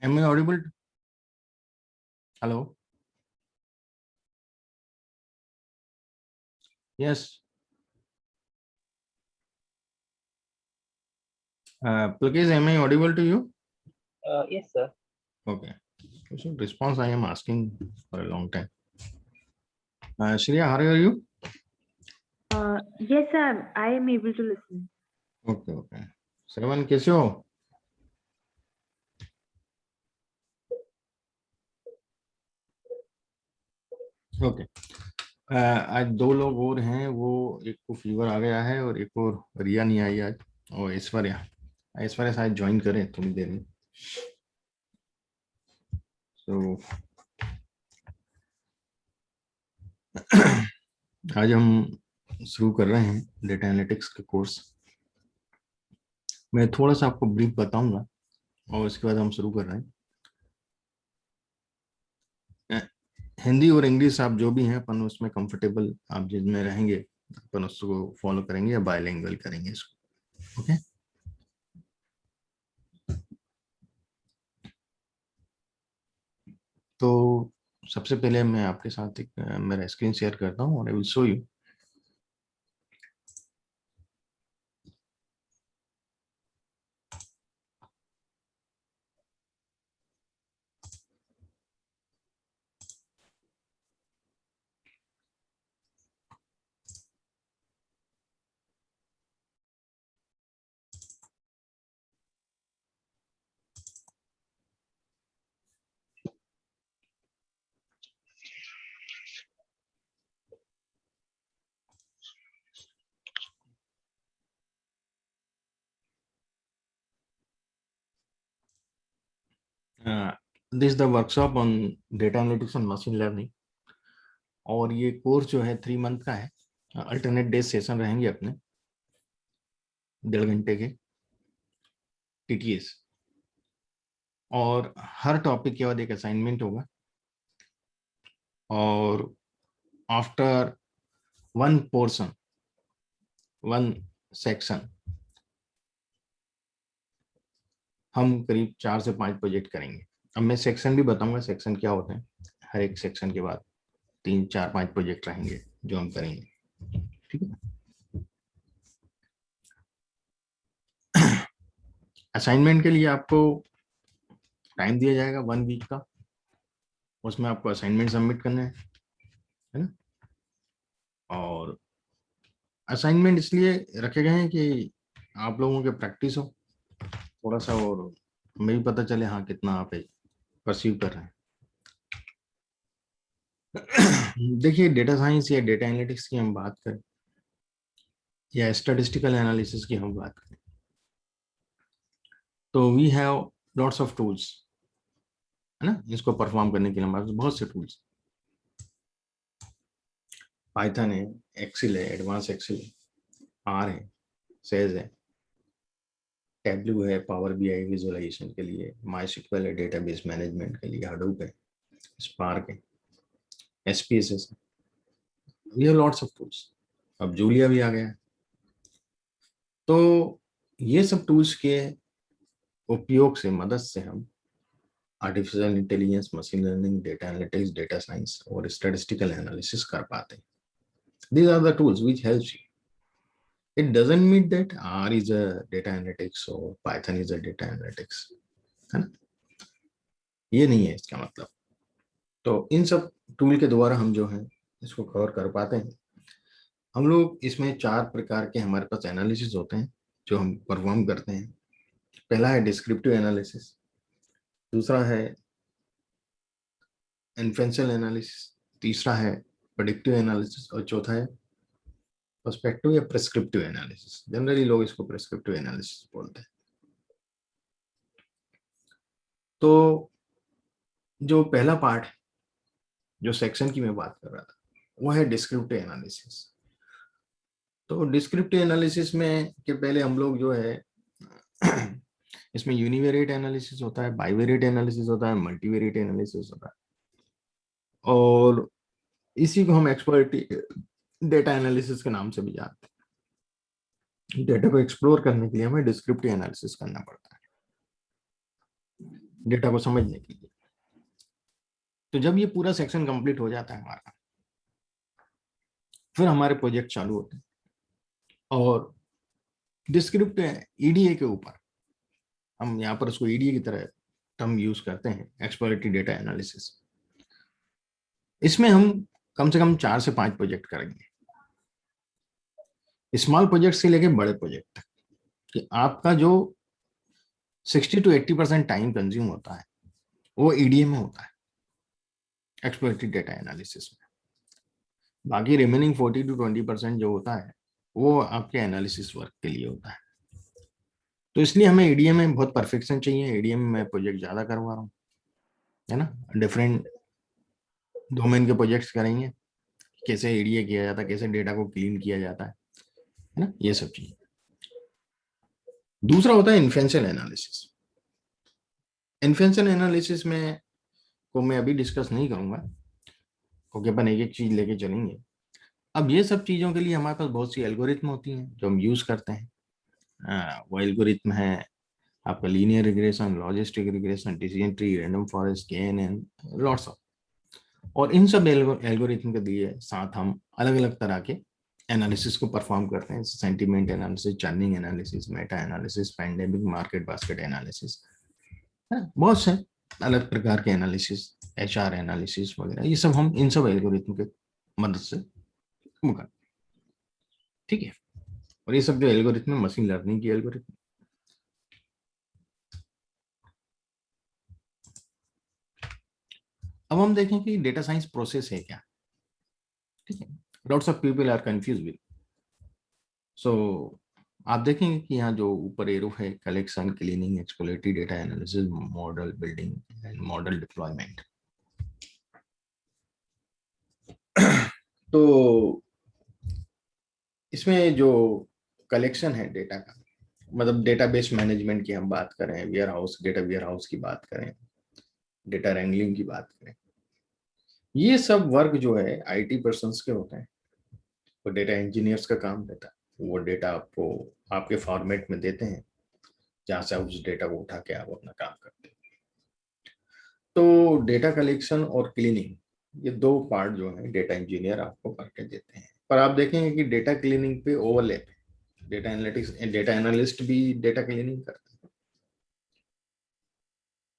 Am I audible? Hello? Yes. Please, am I audible to you? Yes, sir. Okay. So response I am asking for a long time. Shreya, how are you? Yes, sir. I am able to listen. Okay, okay. Shravan, कैसे हो? Okay. आज दो लोग और हैं, वो एक को फीवर आ गया है और एक और रिया नहीं आई आज, और ऐश्वर्या शायद ज्वाइन करें थोड़ी देर में. तो आज हम शुरू कर रहे हैं डेटा एनालिटिक्स का कोर्स. मैं थोड़ा सा आपको ब्रीफ बताऊंगा और उसके बाद हम शुरू कर रहे हैं. हिंदी और इंग्लिश आप जो भी हैं अपन उसमें कंफर्टेबल आप जिसमें रहेंगे अपन उसको फॉलो करेंगे या बायलिंगुअल करेंगे इसको. ओके. तो सबसे पहले मैं आपके साथ एक मेरा स्क्रीन शेयर करता हूँ और I will show you. This the workshop on data analytics and machine learning. और ये कोर्स जो है 3 मंथ का है. अल्टरनेट डे सेशन रहेंगे अपने 1.5 घंटे के टीटीएस. और हर टॉपिक के बाद एक असाइनमेंट होगा. और after one portion, one section, हम करीब 4 से 5 प्रोजेक्ट करेंगे. अब मैं सेक्शन भी बताऊंगा सेक्शन क्या होते हैं. हर एक सेक्शन के बाद 3, 4, 5 प्रोजेक्ट रहेंगे जो हम करेंगे. ठीक है. असाइनमेंट के लिए आपको टाइम दिया जाएगा 1 वीक का. उसमें आपको असाइनमेंट सबमिट करना है ना. और असाइनमेंट इसलिए रखे गए हैं कि आप लोगों के प्रैक्टिस हो थोड़ा सा, और हमें भी पता चले हाँ कितना आप परसीव कर रहे हैं. देखिए, डेटा साइंस या डेटा एनालिटिक्स की हम बात करें या स्टैटिस्टिकल एनालिसिस की हम बात करें, तो we have lots of tools, है ना. इसको परफॉर्म करने के लिए हमारे पास बहुत से टूल्स. पाइथन है, एक्सेल है, एडवांस एक्सेल है, आर है, सेज है, टैबलू है पावर बीआई विजुअलाइजेशन के लिए, माइस्क्ल है डेटाबेस मैनेजमेंट के लिए, हडूप है, स्पार्क है, एसपीएसएस है. We have lots of tools. अब जूलिया भी आ गया है. तो ये सब टूल्स के उपयोग से, मदद से हम artificial intelligence, machine learning, data analytics, data science और स्टैटिस्टिकल एनालिसिस कर पाते हैं. These are the tools which helps you. It doesn't mean that R is a data analytics or Python is a data analytics, है ना. ये नहीं है इसका मतलब. तो इन सब टूल के द्वारा हम जो है इसको कवर कर पाते हैं. हम लोग इसमें 4 प्रकार के हमारे पास एनालिसिस होते हैं जो हम परफॉर्म करते हैं. पहला है डिस्क्रिप्टिव एनालिसिस, दूसरा है इन्फ्रेंशियल एनालिसिस, तीसरा है प्रेडिक्टिव एनालिसिस और चौथा है पर्सपेक्टिव या प्रिस्क्रिप्टिव एनालिसिस. जनरली लोग इसको प्रिस्क्रिप्टिव एनालिसिस बोलते हैं. तो जो पहला पार्ट है, जो सेक्शन की मैं बात कर रहा था, वो है डिस्क्रिप्टिव एनालिसिस. तो डिस्क्रिप्टिव एनालिसिस में के पहले हम लोग जो है इसमें यूनिवेरिएट एनालिसिस होता है, बाइवेरिएट एनालिसिस होता है, मल्टीवेरिएट एनालिसिस होता है. और इसी को हम एक्सपर्ट डेटा एनालिसिस के नाम से भी जानते हैं. डेटा को एक्सप्लोर करने के लिए हमें डिस्क्रिप्टिव एनालिसिस करना पड़ता है. डेटा को समझने के लिए। तो जब ये पूरा सेक्शन कंप्लीट हो जाता है हमारा, फिर हमारे प्रोजेक्ट चालू होते हैं और डिस्क्रिप्टिव ईडीए के ऊपर, हम यहाँ पर उसको ईडीए की तरह टर्म यूज करते हैं, एक्सप्लोरेटरी डेटा एनालिसिस। इसमें हम कम से कम 4 से 5 प्रोजेक्ट करेंगे, स्मॉल प्रोजेक्ट से लेके बड़े प्रोजेक्ट तक, कि आपका जो 60 to 80% टाइम कंज्यूम होता है वो ईडीए में होता है, एक्सप्लोरेटरी डेटा एनालिसिस में। बाकी रिमेनिंग 40 to 20% जो होता है वो आपके एनालिसिस वर्क के लिए होता है। तो इसलिए हमें ईडीए में बहुत परफेक्शन चाहिए। ईडीए में मैं प्रोजेक्ट ज्यादा करवा रहा हूँ, है ना। डिफरेंट डोमेन के प्रोजेक्ट्स करेंगे, कैसे ईडीए किया जाता है, कैसे डेटा को क्लीन किया जाता है ना, ये सब चीजें। दूसरा होता है इन्फेंशियल एनालिसिस। इन्फेंशियल एनालिसिस में को मैं अभी डिस्कस नहीं करूंगा, क्योंकि अपन एक एक चीज लेके चलेंगे। अब ये सब चीजों के लिए हमारे पास बहुत सी एल्गोरिथम होती हैं जो हम यूज करते हैं। वो एल्गोरिथम है आपका linear regression, logistic regression, decision tree, random forest, KNN, lots of. और इन सब एल्गोरिथम के लिए साथ हम अलग अलग तरह के एनालिसिस को परफॉर्म करते हैं। Sentiment analysis, churning analysis, Meta analysis, pandemic market basket analysis, बहुत से अलग प्रकार के एनालिसिस, एचआर एनालिसिस वगैरह, ये सब हम इन सब एल्गोरिथम के मदद से करते हैं। ठीक है। और ये सब जो एल्गोरिथम है मशीन लर्निंग की एल्गोरिथम। अब हम देखें कि डेटा साइंस प्रोसेस है क्या। ठीक है। Lots of people are confuse with. So आप देखेंगे कि यहाँ जो ऊपर एरो है, collection, cleaning, exploratory data analysis, model building and model deployment. तो इसमें जो कलेक्शन है डेटा का, मतलब डेटाबेस मैनेजमेंट की हम बात करें, warehouse, data warehouse की बात करें, डेटा रैंगलिंग की बात करें, ये सब वर्क जो है आईटी पर्सन्स के होते हैं। तो डेटा इंजीनियर्स का काम रहता है, वो डेटा आपको आपके फॉर्मेट में देते हैं, जहां से आप उस डेटा को उठा के आप अपना काम करते हैं। तो डेटा कलेक्शन और क्लीनिंग, ये दो पार्ट जो है डेटा इंजीनियर आपको करके देते हैं। पर आप देखेंगे कि डेटा क्लीनिंग पे ओवरलैप है। डेटा एनालिटिक्स, डेटा एनालिस्ट भी डेटा क्लीनिंग करते हैं।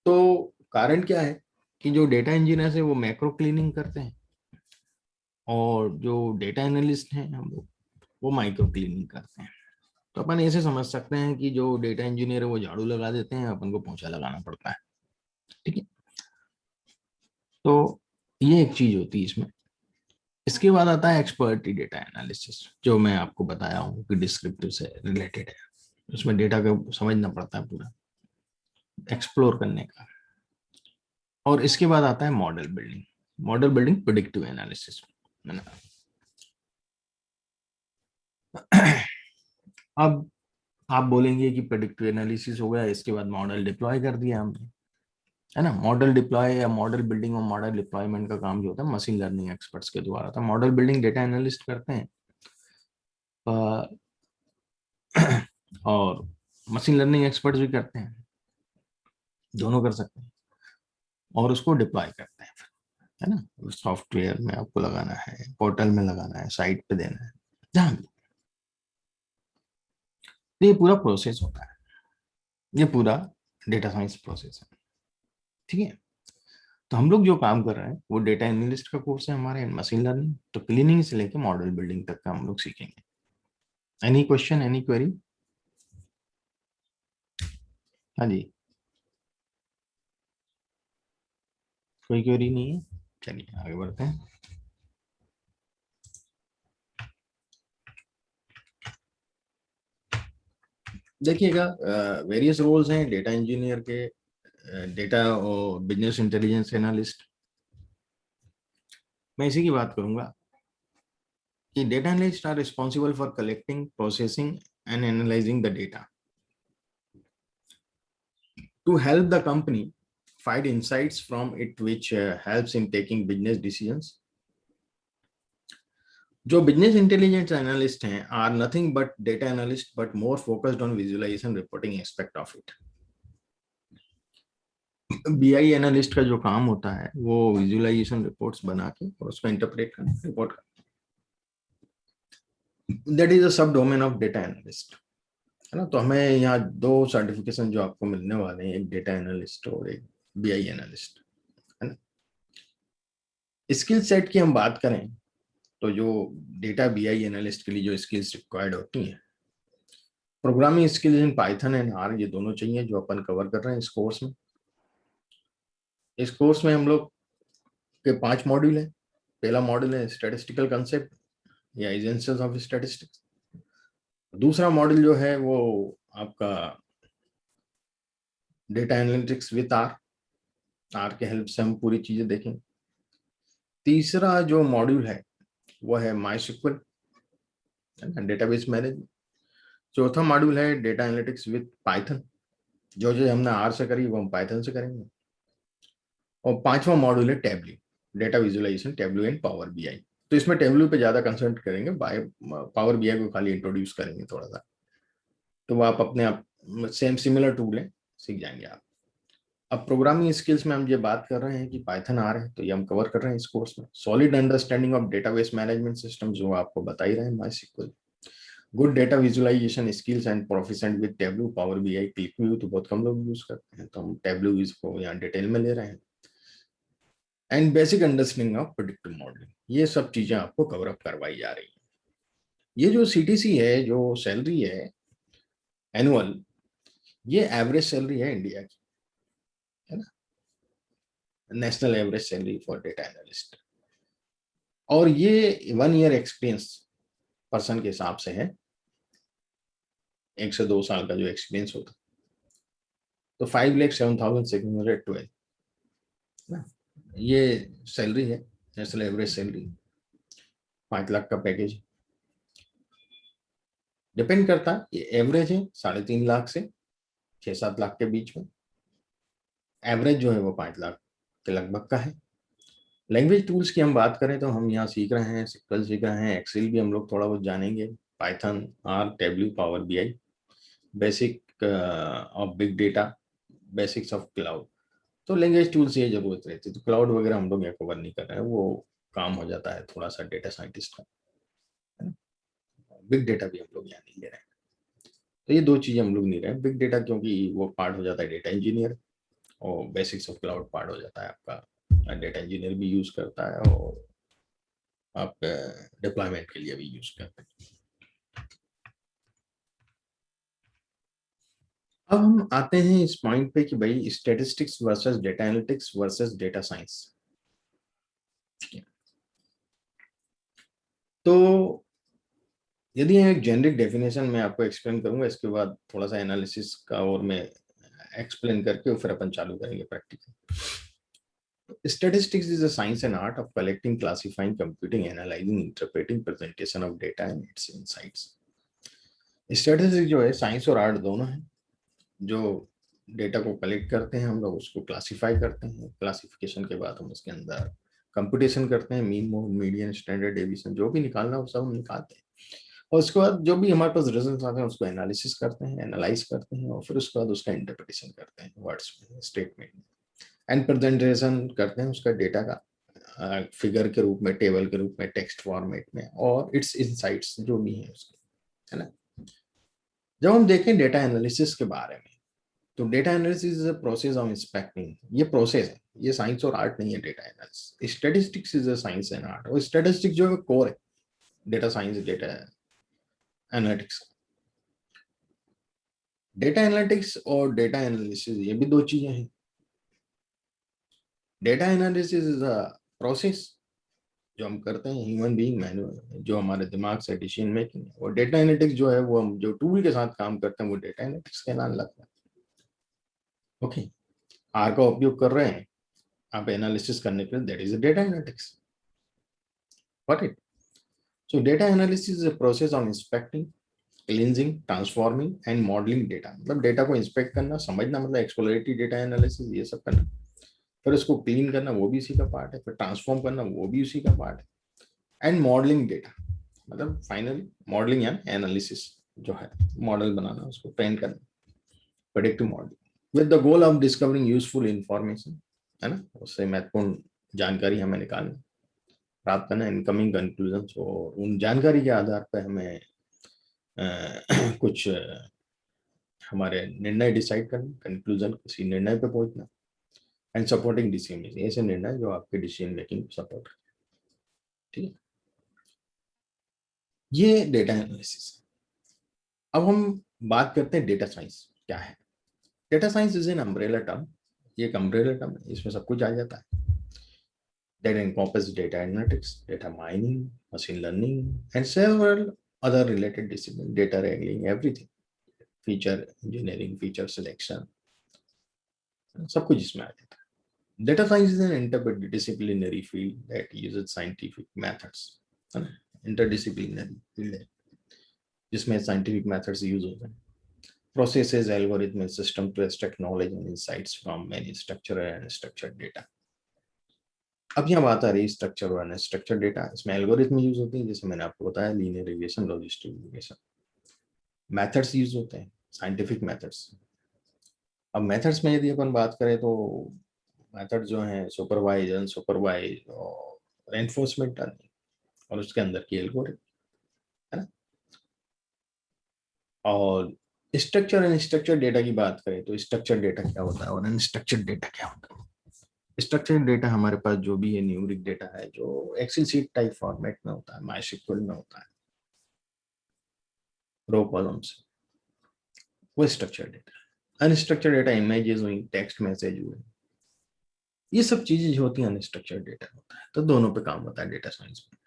तो कारण क्या है कि जो डेटा इंजीनियर है वो मैक्रो क्लीनिंग करते हैं, और जो डेटा एनालिस्ट हैं हम लोग, वो माइक्रो क्लीनिंग करते हैं। तो अपन ऐसे समझ सकते हैं कि जो डेटा इंजीनियर है वो झाड़ू लगा देते हैं, अपन को पोंछा लगाना पड़ता है। ठीक है। तो ये एक चीज होती है इसमें। इसके बाद आता है एक्सपर्टी डेटा एनालिसिस, जो मैं आपको बताया हूँ कि डिस्क्रिप्टिव से रिलेटेड है। उसमें डेटा को समझना पड़ता है पूरा, एक्सप्लोर करने का। और इसके बाद आता है model building. Model building predictive analysis, है ना। अब आप बोलेंगे कि प्रेडिक्टिव एनालिसिस हो गया, इसके बाद मॉडल डिप्लॉय कर दिया हमने, है ना। मॉडल डिप्लॉय या मॉडल बिल्डिंग और मॉडल डिप्लॉयमेंट का काम जो होता है मशीन लर्निंग एक्सपर्ट्स के द्वारा था। मॉडल बिल्डिंग डेटा एनालिस्ट करते हैं, और मशीन लर्निंग एक्सपर्ट्स भी करते हैं, दोनों कर सकते हैं। और उसको डिप्लॉय करते हैं, है ना। सॉफ्टवेयर में आपको लगाना है, पोर्टल में लगाना है, साइट पे देना है, जहां भी। तो ये पूरा प्रोसेस होता है, ये पूरा डेटा साइंस प्रोसेस है। ठीक है। तो हम लोग जो काम कर रहे हैं वो डेटा एनालिस्ट का कोर्स है हमारे, मशीन लर्निंग। तो क्लीनिंग से लेके मॉडल बिल्डिंग तक का हम लोग सीखेंगे। Any question, any query? हाँ जी, कोई क्वेरी नहीं है? चलिए आगे बढ़ते हैं। देखिएगा, वेरियस रोल्स हैं डेटा इंजीनियर के, डेटा और बिजनेस इंटेलिजेंस एनालिस्ट। मैं इसी की बात करूंगा कि data analyst are responsible for collecting, processing and analysing the data to help the company find insights from it, which helps in taking business decisions. जो business intelligence analyst हैं are nothing but data analyst, but more focused on visualisation, reporting aspect of it. BI analyst का जो काम होता है वो visualisation reports बना के और उसको इंटरप्रेट करना, रिपोर्ट करना। दैट इज अ सब डोमेन ऑफ डेटा एनालिस्ट, है ना। तो हमें यहाँ दो सर्टिफिकेशन जो आपको मिलने वाले हैं, एक डेटा एनालिस्ट और एक बीआई एनालिस्ट, है ना। स्किल सेट की हम बात करें तो जो डेटा बीआई एनालिस्ट के लिए जो स्किल्स रिक्वायर्ड होती हैं, programming skills in Python and R, ये दोनों चाहिए जो अपन कवर कर रहे हैं इस कोर्स में। इस कोर्स में हम लोग के 5 मॉड्यूल है। पहला मॉड्यूल है स्टैटिस्टिकल कंसेप्ट या एजेंसीज ऑफ स्टैटिस्टिक्स। दूसरा मॉड्यूल जो है वो आपका data analytics with R, R के हेल्प से हम पूरी चीजें देखेंगे। तीसरा जो मॉड्यूल है वो है माइस्क्ल, डेटाबेस मैनेजमेंट। चौथा मॉड्यूल है डेटा एनालिटिक्स विद पाइथन, जो जो हमने आर से करी वो हम पाइथन से करेंगे। और पांचवा मॉड्यूल है Tableau, data visualisation, Tableau and Power BI. तो इसमें टैब्ल्यू पे ज्यादा कंसंट्रेट करेंगे, पावर बीआई को खाली इंट्रोड्यूस करेंगे थोड़ा सा। तो वो आप अपने आप सेम सिमिलर टूल है, सीख जाएंगे आप। अब प्रोग्रामिंग स्किल्स में हम ये बात कर रहे हैं कि पाइथन आ रहे हैं, तो ये हम कवर कर रहे हैं इस कोर्स में। Solid understanding of database management system, जो आपको बता ही रहे हैं, MySQL. Good data visualisation skills and proficient with Tableau, Power BI, QlikView तो बहुत कम लोग यूज करते हैं, तो हम टैब्ल्यू इसको यहाँ डिटेल में ले रहे हैं। And basic understanding of predictive modelling, ये सब चीजें आपको कवर अप करवाई जा रही है। ये जो सीटीसी है, जो सैलरी है एनुअल, ये एवरेज सैलरी है इंडिया की, है ना, national average salary for data analyst. और ये 1 ईयर एक्सपीरियंस पर्सन के हिसाब से है, 1 से 2 साल का जो एक्सपीरियंस होता, तो 5,07,612 ना, ये सैलरी है, नेशनल एवरेज सैलरी। 5 लाख का पैकेज डिपेंड करता है, ये एवरेज है 3.5 लाख से 6-7 लाख के बीच में। एवरेज जो है वो 5 लाख के लगभग का है। लैंग्वेज टूल्स की हम बात करें तो हम यहाँ सीख रहे हैं, सिक्वल सीख रहे हैं, एक्सेल भी हम लोग थोड़ा बहुत जानेंगे, Python, R, Tableau, Power BI, basic of big data, basics of cloud. तो लैंग्वेज टूल्स ये जरूरत रहती है, तो क्लाउड वगैरह हम लोग यहाँ कवर नहीं कर रहे हैं, वो काम हो जाता है थोड़ा सा डेटा साइंटिस्ट का, है ना। बिग डेटा भी हम लोग यहाँ नहीं ले रहे हैं, तो ये 2 चीजें हम लोग नहीं रहे हैं। बिग डेटा क्योंकि वो पार्ट हो जाता है डेटा इंजीनियर, और बेसिक्स ऑफ क्लाउड पार्ट हो जाता है आपका डेटा इंजीनियर भी यूज करता है, और आप डिप्लॉयमेंट के लिए भी यूज करते हैं। अब हम आते हैं इस पॉइंट पे कि भाई statistics versus data analytics versus data science. तो यदि एक जेनरिक डेफिनेशन में आपको एक्सप्लेन करूंगा, इसके बाद थोड़ा सा एनालिसिस का और मैं एक्सप्लेन करके फिर अपन चालू करेंगे practical. Statistics is a science and art of collecting, classifying, computing, analyzing, interpreting, presentation of data and its insights. Statistics जो है साइंस और आर्ट दोनों है, जो डेटा को कलेक्ट करते हैं, हम लोग उसको क्लासिफाई करते हैं, क्लासिफिकेशन के बाद हम उसके अंदर कंप्यूटेशन करते हैं, mean, mode, median, standard deviation, जो भी निकालना हो सब हम निकालते हैं, और उसके बाद जो भी हमारे पास रिजल्ट आते हैं उसको एनालिसिस करते हैं, एनालाइज करते हैं, और फिर उसके बाद उसका इंटरप्रिटेशन करते हैं वर्ड्स में, स्टेटमेंट में, एंड प्रेजेंटेशन करते हैं उसका डेटा का फिगर के रूप में, टेबल के रूप में, टेक्स्ट फॉर्मेट में, और इट्स इनसाइट्स जो भी है उसके, है ना। जब हम देखें डेटा एनालिसिस के बारे में, तो data analysis is a process of inspecting, ये प्रोसेस है, ये साइंस और आर्ट नहीं है data analysis. Statistics is a science and art, और स्टैटिस्टिक्स जो है कोर है data science, data analytics. Data analytics और डेटा एनालिसिस ये भी 2 चीजें हैं। Data analysis is a process जो हम करते हैं, ह्यूमन बीइंग मैनुअल, जो हमारे दिमाग से डिसीजन मेकिंग है, और डेटा एनालिटिक्स जो है वो हम जो टूल के साथ काम करते हैं वो डेटा एनालिटिक्स के नाम लगता है। ओके, आर का उपयोग कर रहे हैं आप एनालिसिस करने के लिए, that is data analytics, what it. So data analysis is a process of inspecting, cleansing, transforming and modelling data. मतलब डेटा को इंस्पेक्ट करना, समझना, मतलब एक्सप्लोरेटरी डेटा एनालिसिस ये सब करना, फिर उसको क्लीन करना वो भी इसी का पार्ट है, फिर ट्रांसफॉर्म करना वो भी उसी का पार्ट है, एंड मॉडलिंग डेटा, मतलब फाइनली मॉडलिंग या एनालिसिस जो है, मॉडल बनाना, उसको ट्रेन करना, predictive model. With the goal of discovering useful information, है ना, उससे महत्वपूर्ण जानकारी हमें निकालना, प्राप्त करना, इनकमिंग कंक्लूजन, और उन जानकारी के आधार पर हमें कुछ हमारे निर्णय डिसाइड करना, कंक्लूजन किसी निर्णय पे पहुंचना, एंड सपोर्टिंग डिसीजन मेकिंग, ऐसे निर्णय जो आपके डिसीजन मेकिंग को सपोर्ट करें। ठीक है, ये डेटा एनालिसिस है। अब हम बात करते हैं डेटा साइंस क्या है। Data science is an umbrella term, ये एक अम्ब्रेला टर्म है, इसमें सब कुछ आ जाता है। That encompasses data analytics, data mining, machine learning, and several other related disciplines, data wrangling, everything, feature engineering, feature selection, सब कुछ इसमें आ जाता है। Data science is an interdisciplinary field that uses scientific methods, है ना, interdisciplinary field है जिसमें scientific methods use होते हैं, processes, algorithms, system to extract knowledge and insights from many structured and unstructured data। अब यहाँ बात आ रही है स्ट्रक्चर और अनस्ट्रक्चर डेटा। इसमें एल्गोरिथम यूज होते हैं, जैसे मैंने आपको बताया, linear regression, logistic regression. Methods use होते हैं, साइंटिफिक मेथड्स। अब मेथड्स में यदि अपन बात करें तो मेथड जो है सुपरवाइज, अनसुपरवाइज और एनफोर्समेंट लर्निंग, और उसके अंदर की एल्गोरिथम, है ना। और स्ट्रक्चर एंड स्ट्रक्चर डेटा की बात करें तो स्ट्रक्चर डेटा क्या होता है और अनस्ट्रक्चर्ड डेटा क्या होता है। स्ट्रक्चर्ड डेटा हमारे पास जो भी है न्यूमेरिक डेटा है, जो एक्सेल शीट टाइप फॉर्मेट में होता है, माइस्क्ल में होता है, रो कॉलम्स, वो structured data. Unstructured data images हुई, टेक्स्ट मैसेज हुए, ये सब चीजें जो होती हैं अनस्ट्रक्चर्ड डेटा होता है। तो दोनों पे काम होता है डेटा साइंस में।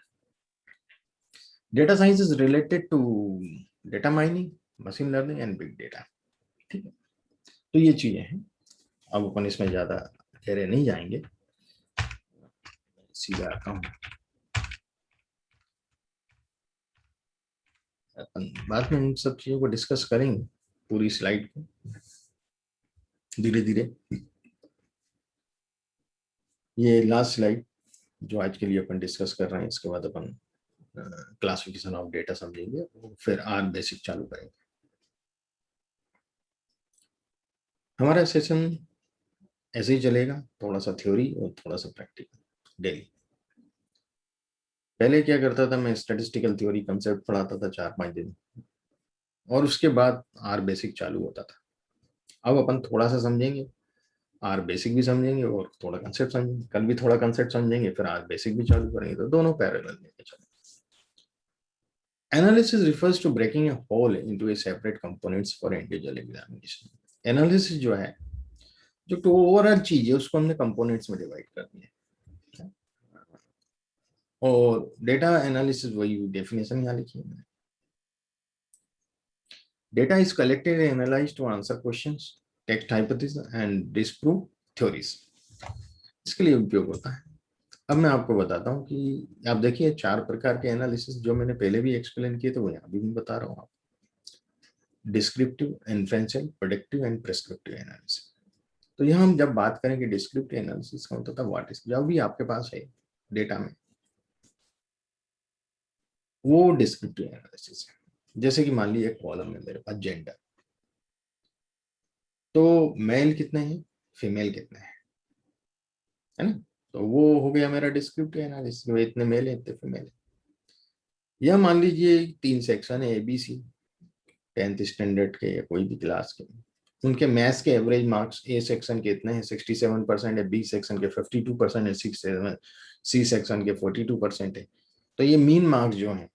Data science is related to data mining, machine learning and big data. ठीक है, तो ये चीजें हैं। अब अपन इसमें ज्यादा गहरे नहीं जाएंगे, सीधा आता हूँ। अपन बाद में इन सब चीजों को डिस्कस करेंगे, पूरी स्लाइड को धीरे धीरे। ये लास्ट स्लाइड जो आज के लिए अपन डिस्कस कर रहे हैं, इसके बाद अपन क्लासिफिकेशन ऑफ डेटा समझेंगे, फिर आर बेसिक चालू करेंगे। हमारा सेशन ऐसे ही चलेगा, थोड़ा सा थ्योरी और थोड़ा सा प्रैक्टिकल डेली। पहले क्या करता था मैं, स्टैटिस्टिकल थ्योरी कंसेप्ट पढ़ाता था 4-5 दिन, और उसके बाद आर बेसिक चालू होता था। अब अपन थोड़ा सा समझेंगे, आर बेसिक भी समझेंगे और थोड़ा कंसेप्ट समझेंगे, कल भी थोड़ा कंसेप्ट समझेंगे, फिर आर बेसिक भी चालू करेंगे, तो दोनों पैरेलल लेके चलेंगे। Analysis refers to breaking a whole into a separate components for individual examination। Analysis जो है, जो तो ओवरऑल चीज है, उसको हमने कंपोनेंट्स में डिवाइड कर दिया। और डेटा एनालिसिस, वही डेफिनेशन यहाँ लिखी है मैंने। Data is collected and analysed to answer questions, test hypothesis and disprove theories. इसके लिए उपयोग होता है। अब मैं आपको बताता हूँ कि आप देखिए 4 प्रकार के एनालिसिस जो मैंने पहले भी एक्सप्लेन किए थे, वो यहाँ भी मैं बता रहा हूँ आपको। Descriptive, inferential, predictive and prescriptive analysis. तो यहाँ हम जब बात करेंगे डिस्क्रिप्टिव एनालिसिस का मतलब व्हाट इज, जब भी आपके पास है डेटा में, वो डिस्क्रिप्टिव एनालिसिस है। जैसे कि मान लीजिए एक कॉलम में मेरे पास जेंडर, तो मेल कितने हैं, फीमेल कितने हैं, है ना। तो वो हो गया मेरा डिस्क्रिप्टिव एनालिसिस, इतने मेल है इतने फीमेल है। या मान लीजिए 3 सेक्शन है, ABC, 10th स्टैंडर्ड के या कोई भी क्लास के, उनके मैथ्स के एवरेज मार्क्स ए सेक्शन के इतने हैं 67% है, बी सेक्शन के 52% है, सी सेक्शन के 42% है। तो ये मीन मार्क्स जो हैं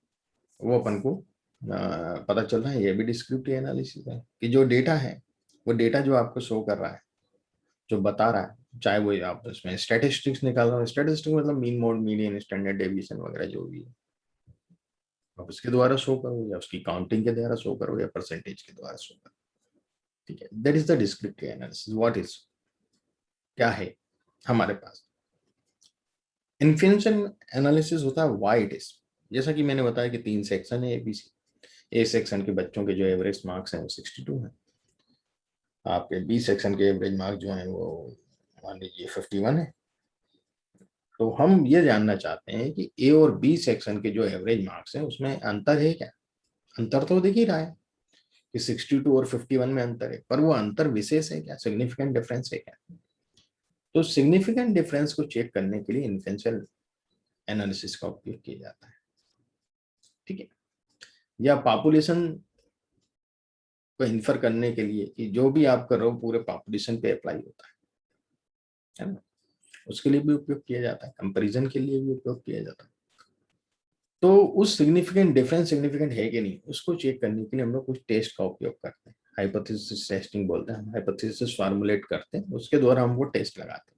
वो अपन को पता चल रहा है। ये भी डिस्क्रिप्टिव एनालिसिस है कि जो डेटा है, वो डेटा जो आपको शो कर रहा है, जो बता रहा है, चाहे वो आप उसमें स्टैटिस्टिक्स निकाल रहे हो, स्टैटिस्टिक्स मतलब mean, mode, median, standard deviation वगैरह जो भी है, आप उसके द्वारा शो करो या उसकी काउंटिंग के द्वारा शो करो या परसेंटेज के द्वारा शो करो। ठीक है, that is the descriptive analysis. What is, क्या है हमारे पास। इन्फ्रेंशियल एनालिसिस होता है व्हाई इट इज। जैसा कि मैंने बताया कि 3 सेक्शन है ABC। ए सेक्शन के बच्चों के जो एवरेज मार्क्स हैं वो 62 है, आपके बी सेक्शन के एवरेज मार्क्स जो हैं वो मान लीजिए 51 है। तो हम ये जानना चाहते हैं कि ए और बी सेक्शन के जो एवरेज मार्क्स हैं उसमें अंतर है क्या। अंतर तो दिख ही रहा है, कि 62 और 51 में अंतर है, पर वो अंतर विशेष है क्या, सिग्निफिकेंट डिफरेंस है क्या? तो सिग्निफिकेंट डिफरेंस को चेक करने के लिए इन्फ्लुएंशियल एनालिसिस का उपयोग किया जाता है, ठीक है। या पॉपुलेशन को इन्फर करने के लिए कि जो भी आप कर रहे हो पूरे पॉपुलेशन पे अप्लाई होता है ना, उसके लिए भी उपयोग किया जाता है, कंपैरिजन के लिए भी उपयोग किया जाता है। तो उस सिग्निफिकेंट डिफरेंस सिग्निफिकेंट है कि नहीं उसको चेक करने के लिए हम लोग कुछ टेस्ट का उपयोग करते हैं, हाइपोथेसिस टेस्टिंग बोलते हैं, हम हाइपोथेसिस फॉर्मुलेट करते हैं, उसके द्वारा हम वो टेस्ट लगाते हैं।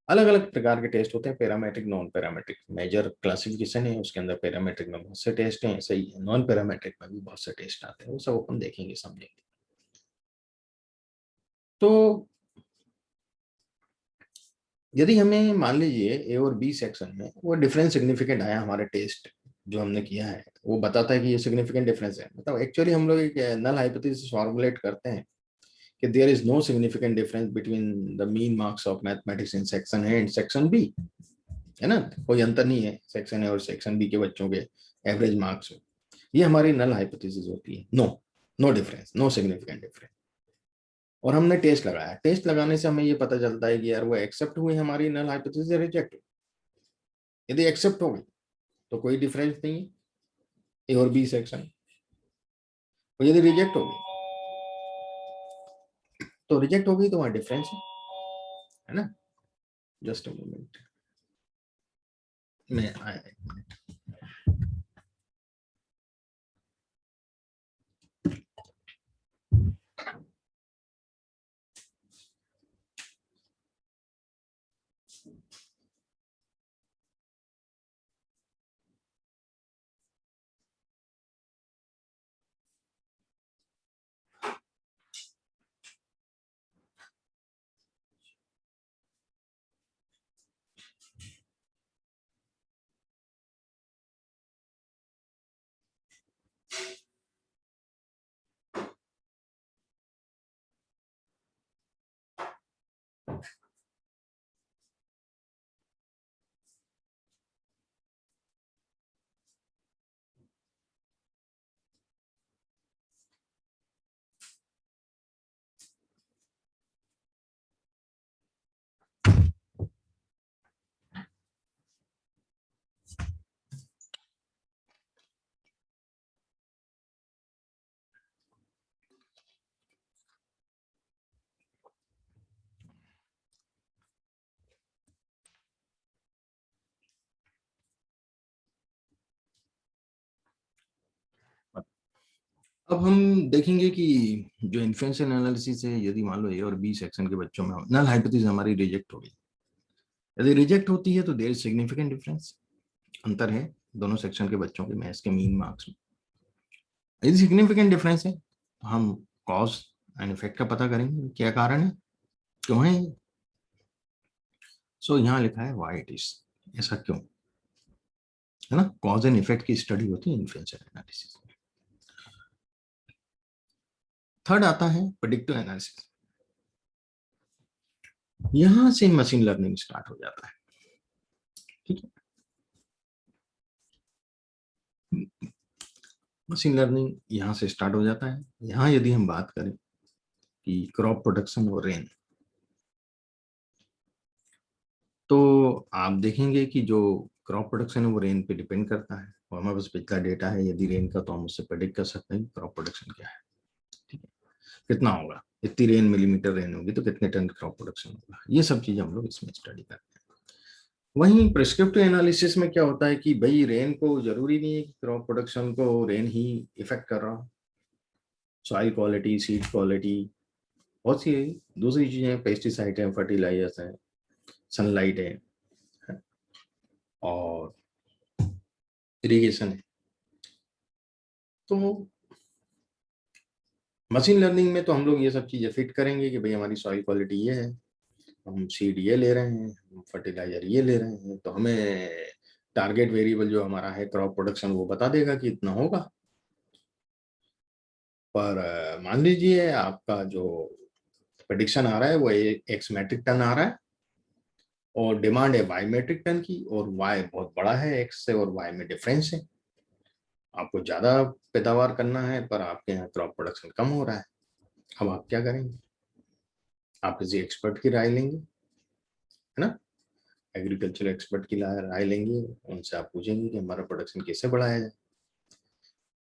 अलग अलग प्रकार के टेस्ट होते हैं, parametric, non parametric, major classification है उसके अंदर पैरामेट्रिक में बहुत से टेस्ट हैं, ऐसे ही नॉन पैरामेट्रिक में भी बहुत से टेस्ट आते हैं, वो सब अपन देखेंगे समझेंगे। तो यदि हमें मान लीजिए ए और बी सेक्शन में वो डिफरेंस सिग्निफिकेंट आया, हमारे टेस्ट जो हमने किया है वो बताता है कि ये सिग्निफिकेंट डिफरेंस है, मतलब एक्चुअली हम लोग एक नल हाइपोथेसिस फॉर्मुलेट करते हैं कि there is no significant difference between the mean marks of mathematics in section A and section B, है ना, कोई अंतर नहीं है सेक्शन ए और सेक्शन बी के बच्चों के एवरेज मार्क्स में। ये हमारी नल हाइपोथेसिस होती है, no no difference, no significant difference. और हमने टेस्ट लगाया, टेस्ट लगाने से हमें ये पता चलता है कि यार वो एक्सेप्ट हुई हमारी नल हाइपोथेसिस या रिजेक्ट हुई। यदि एक्सेप्ट हो गई तो कोई डिफरेंस नहीं है ए और बी सेक्शन, और यदि रिजेक्ट हो गई तो रिजेक्ट हो गई तो वहां डिफरेंस है ना। जस्ट अ मोमेंट, मैं आया एक मिनट। अब हम देखेंगे कि जो इन्फ्लुएंशियल एनालिसिस है, यदि मान लो ए और बी सेक्शन के बच्चों में नल हाइपोथेसिस हमारी रिजेक्ट हो गई, यदि रिजेक्ट होती है तो देयर इज सिग्निफिकेंट डिफरेंस, अंतर है दोनों सेक्शन के बच्चों के मैथ्स के मीन मार्क्स में। यदि सिग्निफिकेंट डिफरेंस है तो हम कॉज एंड इफेक्ट का पता करेंगे, क्या कारण है, क्यों है। सो यहाँ लिखा है व्हाई इट इज, ऐसा क्यों, है ना, कॉज एंड इफेक्ट की स्टडी होती है इन्फ्लुएंशियल एनालिसिस में। थर्ड आता है प्रेडिक्टिव एनालिसिस, यहां से मशीन लर्निंग स्टार्ट हो जाता है, ठीक है। मशीन लर्निंग यहाँ से स्टार्ट हो जाता है। यहाँ यदि हम बात करें कि क्रॉप प्रोडक्शन और रेन, तो आप देखेंगे कि जो क्रॉप प्रोडक्शन है वो रेन पे डिपेंड करता है, और हमारे पास पिछला डेटा है यदि रेन का, तो हम उससे प्रेडिक्ट कर सकते हैं क्रॉप प्रोडक्शन क्या है, ठीक है, कितना होगा, इतनी रेन, मिलीमीटर रेन होगी तो कितने टन क्रॉप प्रोडक्शन होगा, ये सब चीजें हम लोग इसमें स्टडी करते हैं। वहीं प्रिस्क्रिप्टिव एनालिसिस में क्या होता है कि भाई रेन को जरूरी नहीं है कि क्रॉप प्रोडक्शन को रेन ही इफेक्ट कर रहा हो, सॉइल क्वालिटी, सीड क्वालिटी, बहुत सी दूसरी चीजें, पेस्टिसाइड है, फर्टिलाइजर्स है, सनलाइट है, और इरिगेशन है। तो मशीन लर्निंग में तो हम लोग ये सब चीजें फिट करेंगे कि भाई हमारी सॉइल क्वालिटी ये है, हम सीड ये ले रहे हैं, हम फर्टिलाइजर ये ले रहे हैं, तो हमें टारगेट वेरिएबल जो हमारा है क्रॉप प्रोडक्शन वो बता देगा कि इतना होगा। पर मान लीजिए आपका जो प्रेडिक्शन आ रहा है वो एक्स मैट्रिक टन आ रहा है, और डिमांड है वाई मेट्रिक टन की, और वाई बहुत बड़ा है एक्स से और वाई में डिफरेंस है, आपको ज्यादा पैदावार करना है पर आपके यहाँ क्रॉप प्रोडक्शन कम हो रहा है, अब आप क्या करेंगे? आप किसी एक्सपर्ट की राय लेंगे, है ना, एग्रीकल्चर एक्सपर्ट की राय लेंगे, उनसे आप पूछेंगे कि हमारा प्रोडक्शन कैसे बढ़ाया जाए।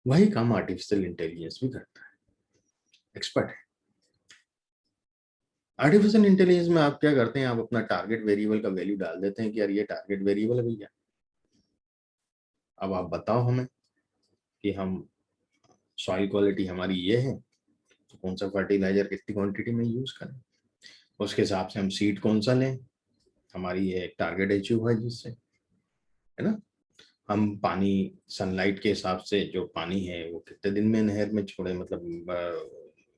वही काम आर्टिफिशियल इंटेलिजेंस भी करता है, एक्सपर्ट है। आर्टिफिशियल इंटेलिजेंस में आप क्या करते हैं, आप अपना टारगेट वेरिएबल का वैल्यू डाल देते हैं कि यार ये टारगेट वेरिएबल है भैया, अब आप बताओ हमें कि हम सॉइल क्वालिटी हमारी ये है, तो कौन सा फर्टिलाइजर कितनी क्वांटिटी में यूज करें, उसके हिसाब से हम सीड कौन सा लें, हमारी ये टारगेट अचीव है जिससे, है ना। हम पानी सनलाइट के हिसाब से जो पानी है वो कितने दिन में नहर में छोड़े, मतलब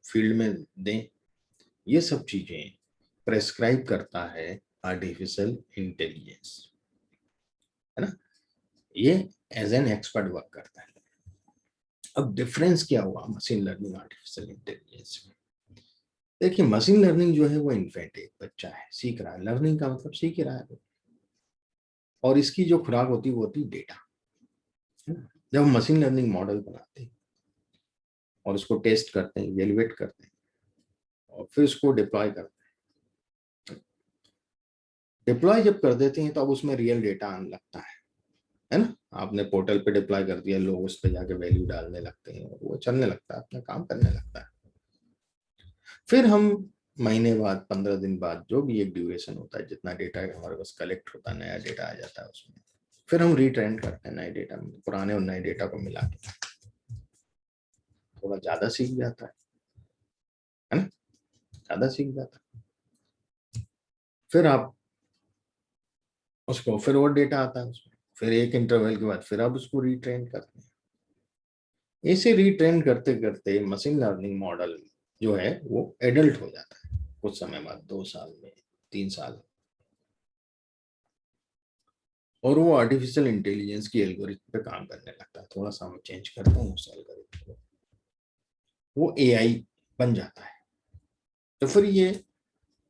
फील्ड में दें, ये सब चीजें प्रेस्क्राइब करता है आर्टिफिशियल इंटेलिजेंस, है ना। ये एज एन एक्सपर्ट वर्क करता है। अब डिफरेंस क्या हुआ मशीन लर्निंग आर्टिफिशियल इंटेलिजेंस में? देखिए मशीन लर्निंग जो है वो इन्फेंट एक बच्चा है, सीख रहा है, लर्निंग का मतलब सीख रहा है, और इसकी जो खुराक होती है वो होती है डेटा। जब हम मशीन लर्निंग मॉडल बनाते हैं और उसको टेस्ट करते हैं, इवेलुएट करते हैं और फिर उसको डिप्लॉय करते हैं, डिप्लॉय जब कर देते हैं तो अब उसमें रियल डेटा आने लगता है ना। आपने पोर्टल पे डिप्लॉय कर दिया, लोग उस पे जाके वैल्यू डालने लगते हैं और वो चलने लगता है, अपना काम करने लगता है। फिर हम महीने बाद, 15 दिन बाद, जो भी एक ड्यूरेशन होता है, जितना डेटा हमारे पास कलेक्ट होता है, नया डेटा आ जाता है उसमें, फिर हम रिट्रेन करते हैं नए डेटा में, पुराने और नए डेटा को मिला के थोड़ा ज्यादा सीख जाता है ना, ज्यादा सीख जाता है। फिर आप उसको, फिर और डेटा आता है उसमें, फिर एक इंटरवल के बाद फिर आप उसको रिट्रेन करते हैं। ऐसे रिट्रेन करते करते मशीन लर्निंग मॉडल जो है वो एडल्ट हो जाता है कुछ समय बाद, 2 साल में, 3 साल, और वो आर्टिफिशियल इंटेलिजेंस की एल्गोरिथम पे काम करने लगता है। थोड़ा सा हम चेंज करते हैं उस एल्गोरिथम को, वो एआई बन जाता है। तो फिर ये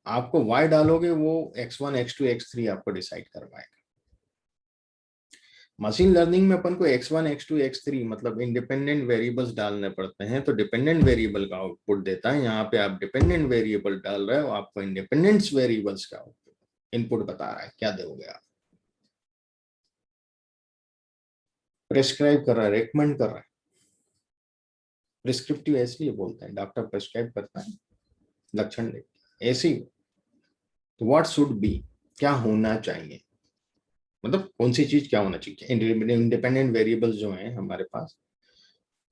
आपको वाई डालोगे, वो x1 x2 x3 आपको डिसाइड करवाएगा। मशीन लर्निंग में अपन को x1 x2 x3 मतलब इंडिपेंडेंट वेरिएबल्स डालने पड़ते हैं, तो डिपेंडेंट वेरिएबल का आउटपुट देता है। यहाँ पे आप डिपेंडेंट वेरिएबल डाल रहे हो, आपको इंडिपेंडेंस वेरिएबल्स का इनपुट बता रहा है, क्या दोगे आप? प्रेस्क्राइब कर रहा है, रेकमेंड कर रहा है। प्रिस्क्रिप्टिव इसलिए बोलते हैं, डॉक्टर प्रेस्क्राइब करता है, लक्षण देखता है, ऐसी व्हाट शुड बी, क्या होना चाहिए, मतलब कौन सी चीज क्या होना चाहिए। इंडिपेंडेंट वेरिएबल्स जो हैं हमारे पास,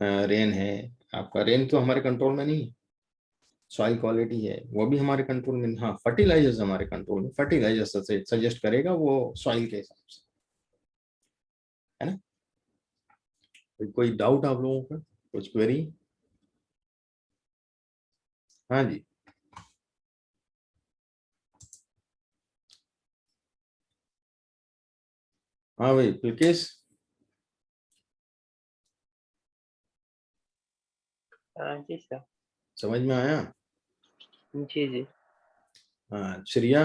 रेन है, आपका रेन तो हमारे कंट्रोल में नहीं है, सॉइल क्वालिटी है वो भी हमारे कंट्रोल में, हाँ फर्टिलाइजर्स हमारे कंट्रोल में, फर्टिलाइजर सजेस्ट करेगा वो सॉइल के हिसाब से, है ना। कोई डाउट आप लोगों का, कुछ क्वेरी? हाँ जी। हाँ भाई बिल्किस, हाँ जी सर। समझ में आया? जी जी। हाँ श्रिया?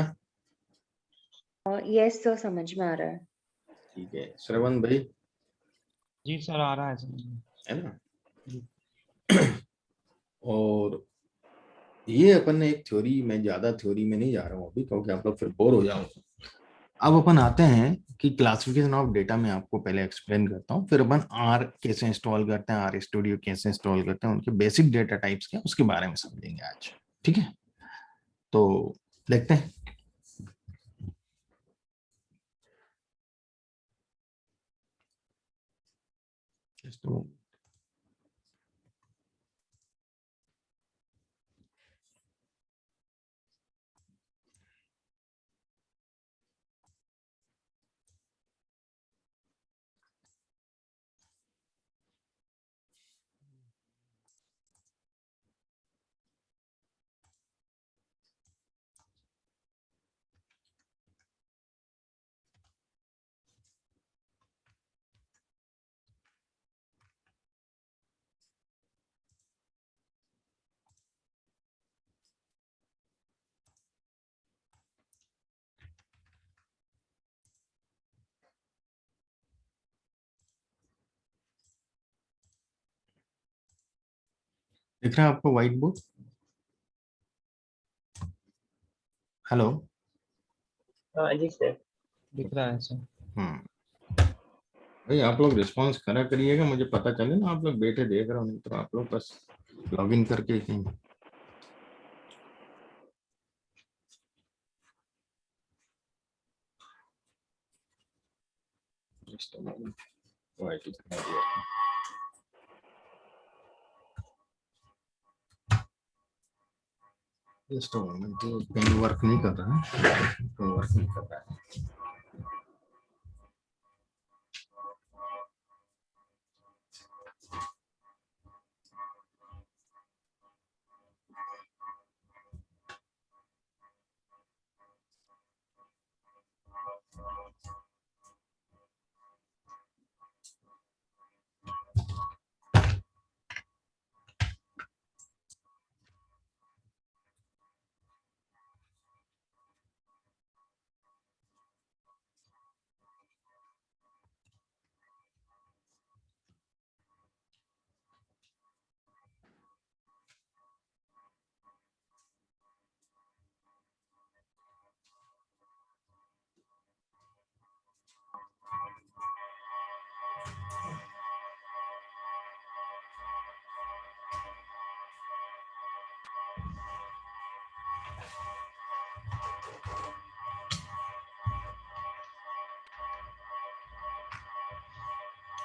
यस सर, समझ में आ रहा है। ठीक है, श्रवण भाई? जी सर, आ रहा है समझ में। है ना। जी। और ये अपन ने एक थ्योरी, मैं ज्यादा थ्योरी में नहीं जा रहा हूँ अभी क्योंकि आप लोग फिर बोर हो जाओगे। अब अपन आते हैं कि क्लासिफिकेशन ऑफ डेटा में आपको पहले एक्सप्लेन करता हूँ, फिर अपन आर कैसे इंस्टॉल करते हैं, आर स्टूडियो कैसे इंस्टॉल करते हैं, उनके बेसिक डेटा टाइप्स क्या उसके बारे में समझेंगे आज। ठीक है, तो देखते हैं। तो दिख रहा है आपको व्हाइट बोर्ड? हेलो। हाँ जी सर। दिख रहा है सर। भाई आप लोग रिस्पॉन्स करा करिएगा, मुझे पता चले ना आप लोग बैठे देख रहे हो, नहीं तो आप लोग बस लॉग इन करके ही। Just a moment. Oh, it is not working. Just a moment. तो पेन वर्क नहीं कर रहा है, पेन वर्क नहीं कर रहा है।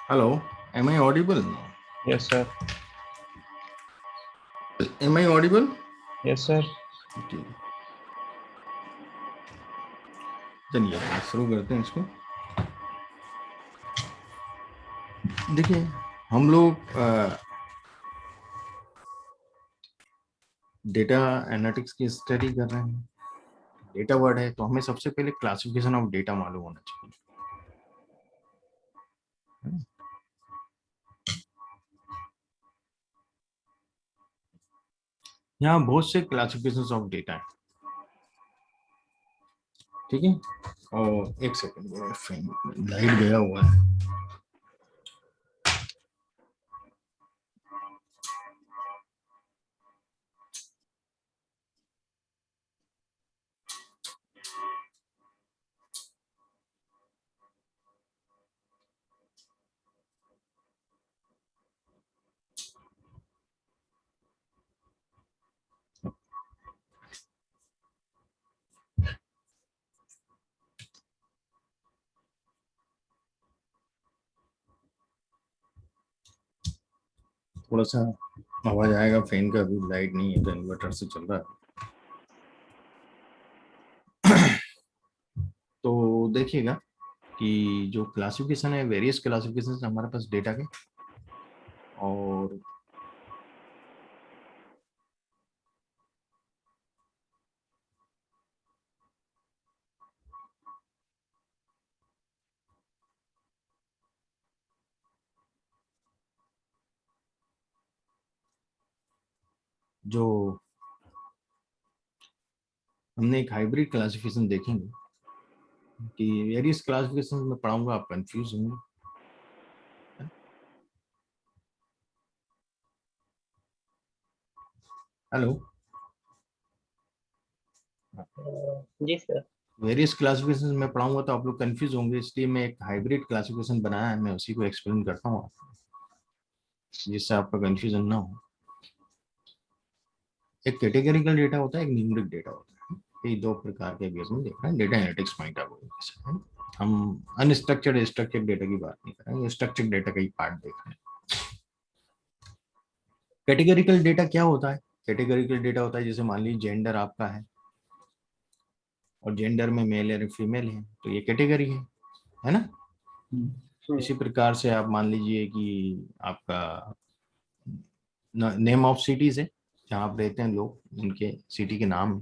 Hello, am I audible? Yes sir. Am I audible? Yes sir. ठीक। चलिए शुरू करते हैं इसको। देखिए हम लोग डेटा एनालिटिक्स की स्टडी कर रहे हैं। डेटा वर्ड है तो हमें सबसे पहले क्लासिफिकेशन ऑफ डेटा मालूम होना चाहिए। यहाँ बहुत से क्लासिफिकेशन ऑफ डेटा है, ठीक है। और एक सेकंड, लाइट गया हुआ है। थोड़ा सा आवाज आएगा फैन का, अभी लाइट नहीं है तो इन्वर्टर से चल रहा है। तो देखिएगा कि जो क्लासिफिकेशन है, वेरियस क्लासिफिकेशन हमारे पास डेटा के, और जो हमने एक हाइब्रिड क्लासिफिकेशन देखेंगे कि वेरियस क्लासिफिकेशन में पढ़ाऊंगा, आप कंफ्यूज होंगे। हेलो। जी सर। वेरियस क्लासिफिकेशन में पढ़ाऊंगा तो आप लोग कंफ्यूज होंगे, इसलिए मैं एक हाइब्रिड क्लासिफिकेशन बनाया है, मैं उसी को एक्सप्लेन करता हूँ आपको, जिससे आपका कंफ्यूजन ना हो। एक कैटेगरिकल डेटा होता है, एक न्यूमेरिक डेटा होता है। ये दो प्रकार के बेस में देख रहे हैं data analytics point of view से। हम अनस्ट्रक्चर्ड स्ट्रक्चर्ड डेटा की बात नहीं कर रहे हैं, स्ट्रक्चर्ड डेटा का ही पार्ट देख रहे हैं। कैटेगरिकल डेटा क्या होता है? कैटेगरिकल डेटा होता है जैसे मान लीजिए जेंडर आपका है और जेंडर में मेल या फीमेल है, तो ये कैटेगरी है ना। इसी प्रकार से आप मान लीजिए कि आपका नेम ऑफ सिटीज है, जहाँ आप रहते हैं लोग, उनके सिटी के नाम,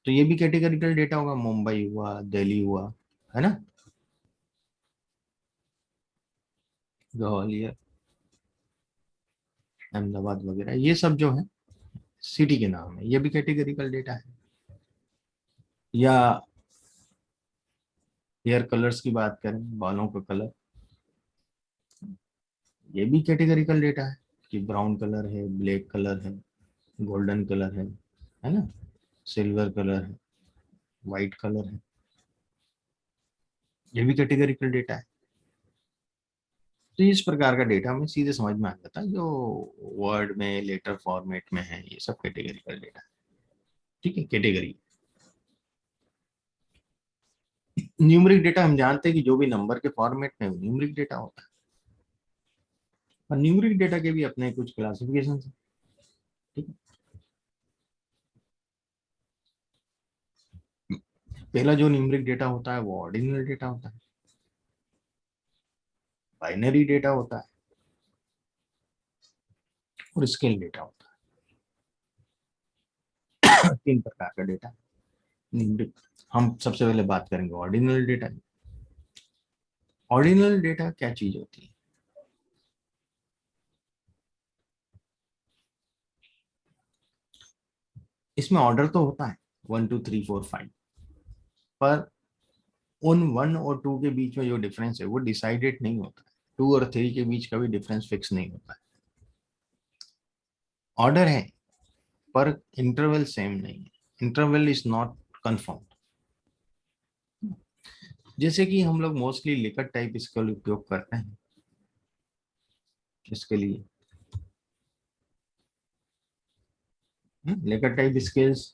तो ये भी कैटेगरिकल डेटा होगा। मुंबई हुआ, दिल्ली हुआ, है ना, ग्वालियर, अहमदाबाद वगैरह, ये सब जो है सिटी के नाम है, ये भी कैटेगरिकल डेटा है। या हेयर कलर्स की बात करें, बालों का कलर, ये भी कैटेगरिकल डेटा है। कि ब्राउन कलर है, ब्लैक कलर है, गोल्डन कलर है ना, सिल्वर कलर है, वाइट कलर है, ये भी कैटेगरिकल डेटा है। तो इस प्रकार का डेटा हमें सीधे समझ में आ जाता है, जो वर्ड में लेटर फॉर्मेट में है, ये सब कैटेगरिकल डेटा है। ठीक है, कैटेगरी। न्यूमेरिक डेटा हम जानते हैं कि जो भी नंबर के फॉर्मेट में न्यूमेरिक डेटा होता है, और न्यूमेरिक डेटा के भी अपने कुछ क्लासिफिकेशन है। ठीक है, पहला जो न्यूमेरिक डेटा होता है वो ऑर्डिनल डेटा होता है, बाइनरी डेटा होता है और स्केल डेटा होता है। तीन प्रकार का डेटा न्यूमेरिक। हम सबसे पहले बात करेंगे ऑर्डिनल डेटा। ऑर्डिनल डेटा क्या चीज होती है? इसमें ऑर्डर तो होता है 1 2 3 4 5, पर उन 1 और 2 के बीच में जो डिफरेंस है वो डिसाइडेड नहीं होता है। 2 और 3 के बीच का भी डिफरेंस फिक्स नहीं होता है। ऑर्डर है पर इंटरवल सेम नहीं है, इंटरवल इज नॉट कंफर्म। जैसे कि हम लोग मोस्टली लिकट टाइप इसका उपयोग करते हैं इसके लिए। Likert type scales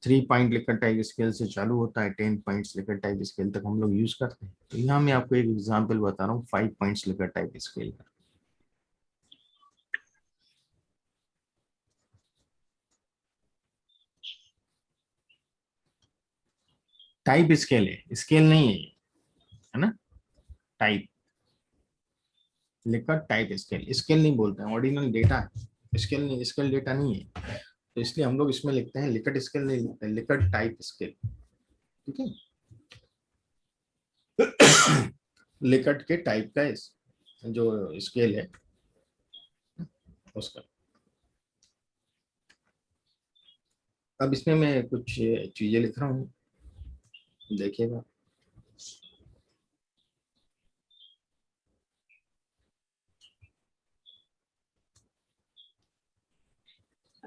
3 point Likert type scale से चालू होता है, 10 पॉइंट्स लिकट टाइप स्केल तक हम लोग यूज करते हैं। तो यहाँ मैं आपको एक एग्जांपल बता रहा हूँ 5 पॉइंट्स लिकट टाइप स्केल का। टाइप स्केल है, स्केल नहीं है ये, है ना। Type, Likert type scale, scale नहीं बोलते हैं, ऑर्डिनल डेटा है, स्केल नहीं, स्केल डेटा नहीं है। तो इसलिए हम लोग इसमें लिखते हैं लिकट स्केल नहीं लिखते हैं, लिकट टाइप स्केल। ठीक है, लिकट के टाइप का जो स्केल है उसका। अब इसमें मैं कुछ चीजें लिख रहा हूँ, देखिएगा।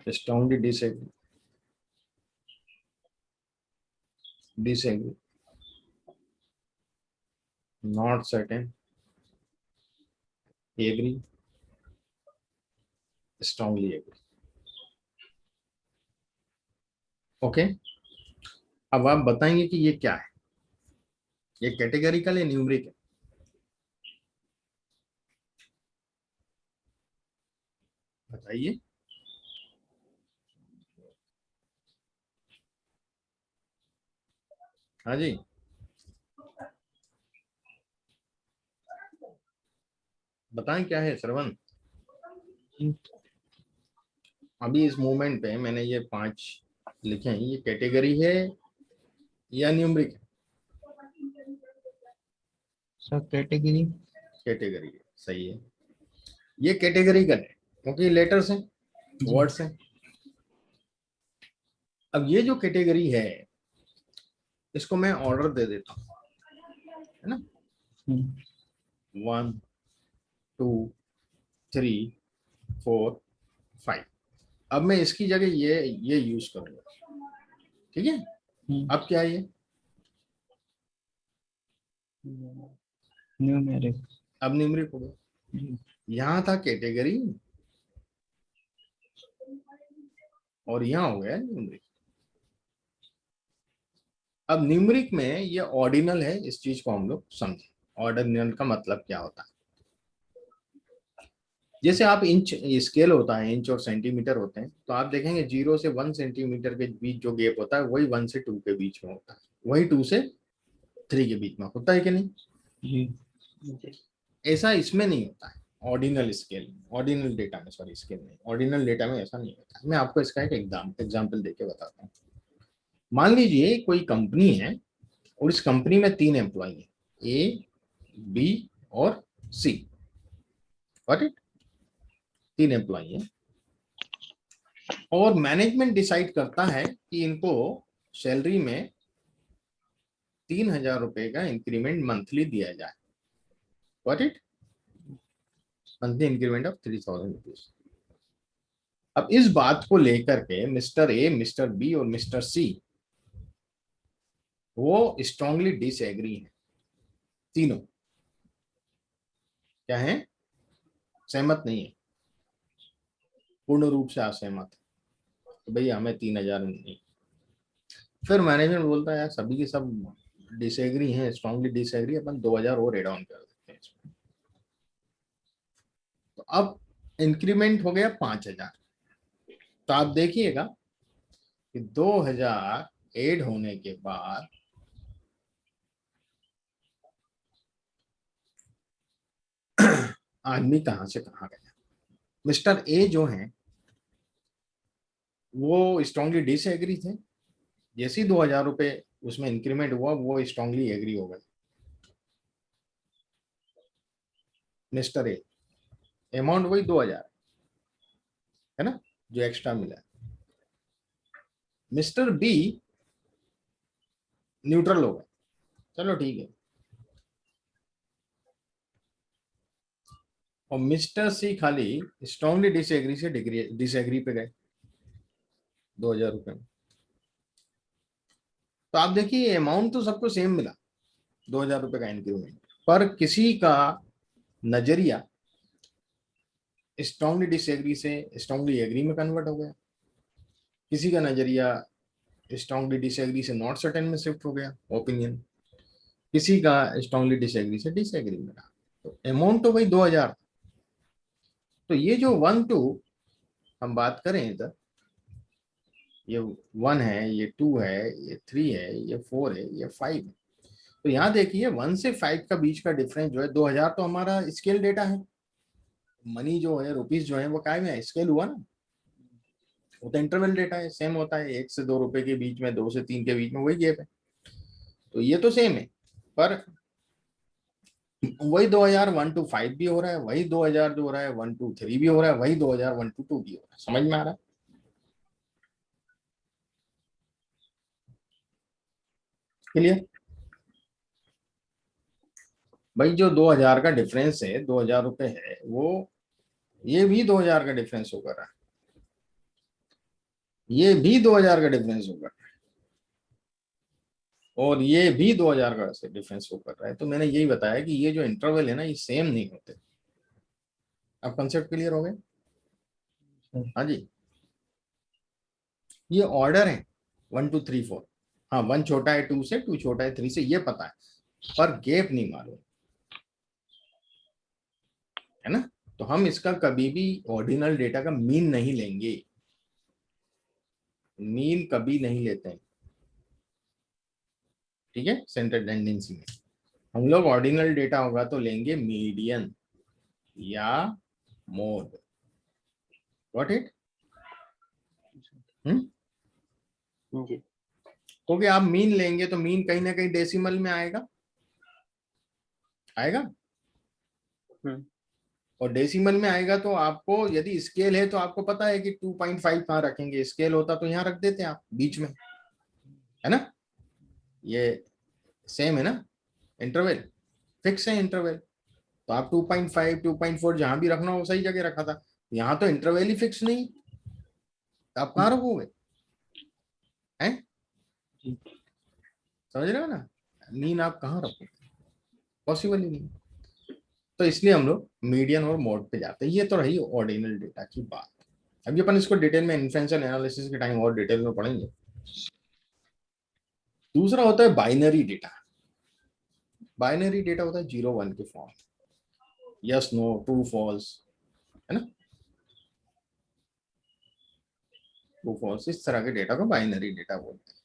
strongly disagree, not certain, agree, strongly agree। Okay, अब आप बताएंगे कि ये क्या है, ये कैटेगरिकल है न्यूमेरिक है? बताइए। हाँ जी, बताएं क्या है श्रवण। अभी इस मोमेंट पे मैंने ये 5 लिखे हैं, ये कैटेगरी है या न्यूमेरिक है? सब कैटेगरी। कैटेगरी है, सही है। ये कैटेगरिकल है क्योंकि लेटर्स हैं, वर्ड्स हैं। अब ये जो कैटेगरी है इसको मैं ऑर्डर दे देता हूँ, है ना। 1 2 3 4 5। अब मैं इसकी जगह ये यूज करूंगा। ठीक है, अब क्या है ये? न्यूमेरिक। अब न्यूमेरिक हो गया। यहां था कैटेगरी और यहां हो गया न्यूमेरिक। अब न्यूमेरिक में ये ऑर्डिनल है, इस चीज को हम लोग समझे। ऑर्डिनल का मतलब क्या होता है? जैसे आप इंच, स्केल होता है, इंच और सेंटीमीटर होते हैं, तो आप देखेंगे 0 से 1 सेंटीमीटर के बीच जो गैप होता है वही 1 से 2 के बीच में होता है, वही 2 से 3 के बीच में होता है कि नहीं? जी ऐसा इसमें नहीं होता है। ऑर्डिनल स्केल, ऑर्डिनल डेटा में, सॉरी स्केल नहीं, ऑर्डिनल डेटा में ऐसा नहीं होता है। मैं आपको इसका एक एग्जाम्पल देके बताता हूँ। मान लीजिए कोई कंपनी है और इस कंपनी में 3 एम्प्लॉय है, ए, बी और सी। Got it? 3 एम्प्लॉय है और मैनेजमेंट डिसाइड करता है कि इनको सैलरी में 3,000 रुपए का इंक्रीमेंट मंथली दिया जाए। Got it? Monthly increment of 3000 rupees. अब इस बात को लेकर के मिस्टर ए, मिस्टर बी और मिस्टर सी वो स्ट्रांगली डिसएग्री है। तीनों क्या है? सहमत नहीं है, पूर्ण रूप से असहमत है तो भैया हमें 3000 नहीं। फिर मैनेजमेंट बोलता है यार सभी के सब डिसएग्री हैं, स्ट्रांगली डिसएग्री, अपन 2000 और एड ऑन कर देते हैं इसमें। तो अब इंक्रीमेंट हो गया 5000। तो आप देखिएगा कि 2000 एड होने के बाद आदमी कहां से कहां गया। मिस्टर ए जो है वो स्ट्रांगली डिसएग्री थे, जैसे ही 2000 रुपए उसमें इंक्रीमेंट हुआ वो स्ट्रांगली एग्री हो गए। मिस्टर ए, अमाउंट वही 2000 है ना जो एक्स्ट्रा मिला। मिस्टर बी न्यूट्रल हो गए, चलो ठीक है। और मिस्टर सी खाली स्ट्रांगली डिसएग्री से डिसएग्री पे गए 2000 रुपए में। तो आप देखिए अमाउंट तो सबको सेम मिला, 2000 रुपए का इंक्रीमेंट, पर किसी का नजरिया स्ट्रांगली डिसएग्री से स्ट्रांगली एग्री में कन्वर्ट हो गया, किसी का नजरिया स्ट्रांगली डिसएग्री से नॉट सर्टेन में शिफ्ट हो गया ओपिनियन, किसी का स्ट्रांगली डिसएग्री से डिसएग्री में रहा। तो अमाउंट तो वही 2000। तो ये जो 1-2 हम बात करें इधर, ये 1 है, ये 2 है, ये 3 है, ये 4 है, ये 5 है। तो यहाँ देखिए 1 से 5 का बीच का डिफरेंस जो है 2000, तो हमारा स्केल डेटा है। मनी जो है, रुपीज जो है वो काय में है, स्केल हुआ ना, वो तो इंटरवल डेटा है, सेम होता है। 1 से 2 रुपए के बीच में, 2 से 3 के बीच में वही गैप है। तो ये तो सेम है, पर वही 2000 1 to 5 भी हो रहा है, वही 2000 जो हो रहा है 1 to 3 भी हो रहा है, वही 2000 1 to 2 भी हो रहा है। समझ में आ रहा है? क्लियर? भाई जो 2000 का डिफरेंस है, 2000 रुपए है, वो ये भी 2000 का डिफरेंस होकर रहा है, ये भी 2000 का डिफरेंस होकर रहा है, और ये भी 2000 का से डिफरेंस होकर रहा है। तो मैंने यही बताया कि ये जो इंटरवल है ना, ये सेम नहीं होते। अब कंसेप्ट क्लियर हो गए? हाँ जी, ये ऑर्डर है 1 2 3 4। हाँ, 1 छोटा है 2 से, 2 छोटा है 3 से, ये पता है, पर गैप नहीं मालूम है ना। तो हम इसका कभी भी ऑर्डिनल डेटा का मीन नहीं लेंगे, मीन कभी नहीं लेते हैं, ठीक है। सेंट्रल टेंडेंसी में हम लोग ऑर्डिनल डेटा होगा तो लेंगे मीडियन या मोड। Got it? जी। क्योंकि आप मीन लेंगे तो मीन कहीं ना कहीं डेसिमल में आएगा, आएगा। और डेसिमल में आएगा तो आपको, यदि स्केल है तो आपको पता है कि 2.5 कहाँ रखेंगे, स्केल होता तो यहाँ रख देते हैं आप बीच में, है ना। ये सेम है ना, इंटरवल फिक्स है इंटरवल। तो आप 2.5 2.4 जहां भी रखना हो सही जगह रखा था, यहाँ तो इंटरवल ही फिक्स नहीं, तो आप कहाँ रखोगे? हैं? समझ रहे हो ना, मीन आप कहाँ रखोगे, पॉसिबल ही नहीं। तो इसलिए हम लोग मीडियन और मोड पे जाते हैं। ये तो रही ऑर्डिनल डेटा की बात। अभी अपन इसको डिटेल में इन्फ्लुएंशियल एनालिसिस के टाइम और डिटेल में पढ़ेंगे। दूसरा होता है बाइनरी डेटा। बाइनरी डेटा होता है 0-1 के form, yes no true false, है ना, ट्रू फॉल्स, इस तरह के डेटा को बाइनरी डेटा बोलते हैं।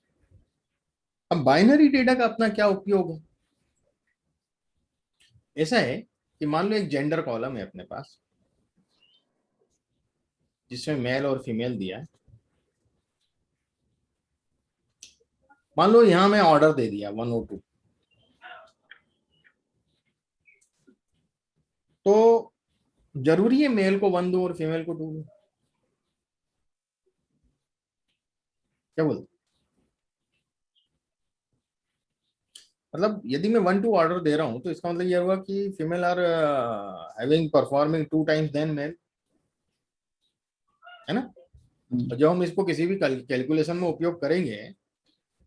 अब बाइनरी डेटा का अपना क्या उपयोग है? ऐसा है कि मान लो एक जेंडर कॉलम है अपने पास, जिसमें मेल और फीमेल दिया है। मान लो यहां मैं ऑर्डर दे दिया 102, तो जरूरी है मेल को 1 दूं और फीमेल को 2 दूं? क्या बोलते? मतलब यदि मैं 1-2 ऑर्डर दे रहा हूं तो इसका मतलब ये हुआ कि female are having performing 2 times than male, है ना। तो जब हम इसको किसी भी कैलकुलेशन में उपयोग करेंगे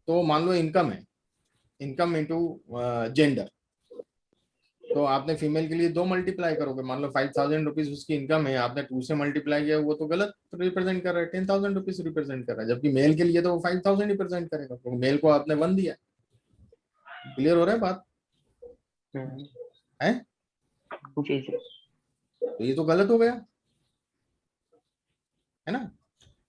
तो मान लो इनकम है, इनकम इंटू जेंडर, तो आपने फीमेल के लिए 2 मल्टीप्लाई करोगे, मान लो 5,000 रुपीज उसकी इनकम है, आपने 2 से मल्टीप्लाई किया, वो तो गलत रिप्रेजेंट कर रहा है, 10,000 रुपीज रिप्रेजेंट कर रहा है, जबकि मेल के लिए तो वो 5,000 रिप्रेजेंट करेगा, तो मेल को आपने 1 दिया। क्लियर हो रहा है बात है? जी सर। तो ये तो गलत हो गया, है ना।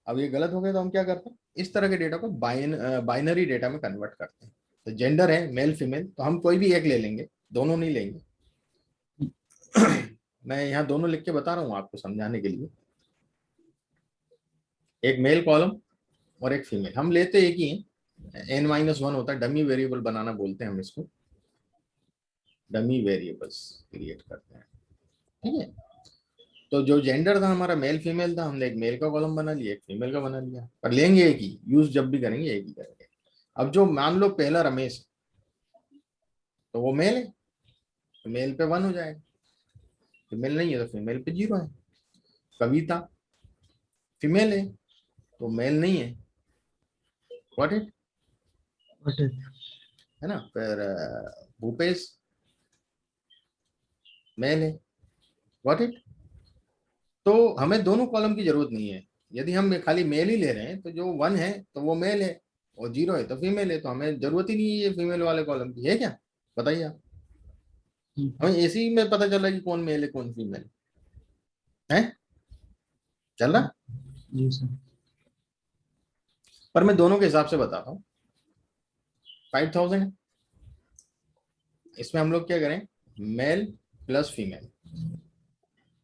अब ये गलत हो गया तो हम क्या करते हैं, इस तरह के डेटा को बाइनरी डेटा में कन्वर्ट करते हैं। तो जेंडर है मेल फीमेल, तो हम कोई भी एक ले लेंगे, दोनों नहीं लेंगे। मैं यहाँ दोनों लिख के बता रहा हूँ आपको समझाने के लिए, एक मेल कॉलम और एक फीमेल, हम लेते एक ही है, n-1 होता है, डमी वेरिएबल बनाना बोलते हैं हम इसको, डमी वेरिएबल्स क्रिएट करते हैं, ठीक है। तो जो जेंडर था हमारा मेल फीमेल था, हमने एक मेल का कॉलम बना लिया, एक फीमेल का बना लिया, पर लेंगे एक ही, यूज जब भी करेंगे एक ही करेंगे। अब जो मान लो पहला रमेश, तो वो मेल है, तो मेल पे 1 हो जाएगा, फीमेल नहीं है तो फीमेल पे 0 है। कविता फीमेल है तो मेल नहीं है, व्हाट इट, What is है ना। फिर भूपेश मेल है, व्हाट इट। तो हमें दोनों कॉलम की जरूरत नहीं है, यदि हम खाली मेल ही ले रहे हैं तो जो 1 है तो वो मेल है और 0 है तो फीमेल है, तो हमें जरूरत ही नहीं है ये फीमेल वाले कॉलम की, है क्या, बताइए आप। हमें ऐसे ही में पता चला कि कौन मेल है कौन फीमेल है, चल रहा। जी सर। पर मैं दोनों के हिसाब से बताता हूँ। 5,000 है, इसमें हम लोग क्या करें, मेल प्लस फीमेल,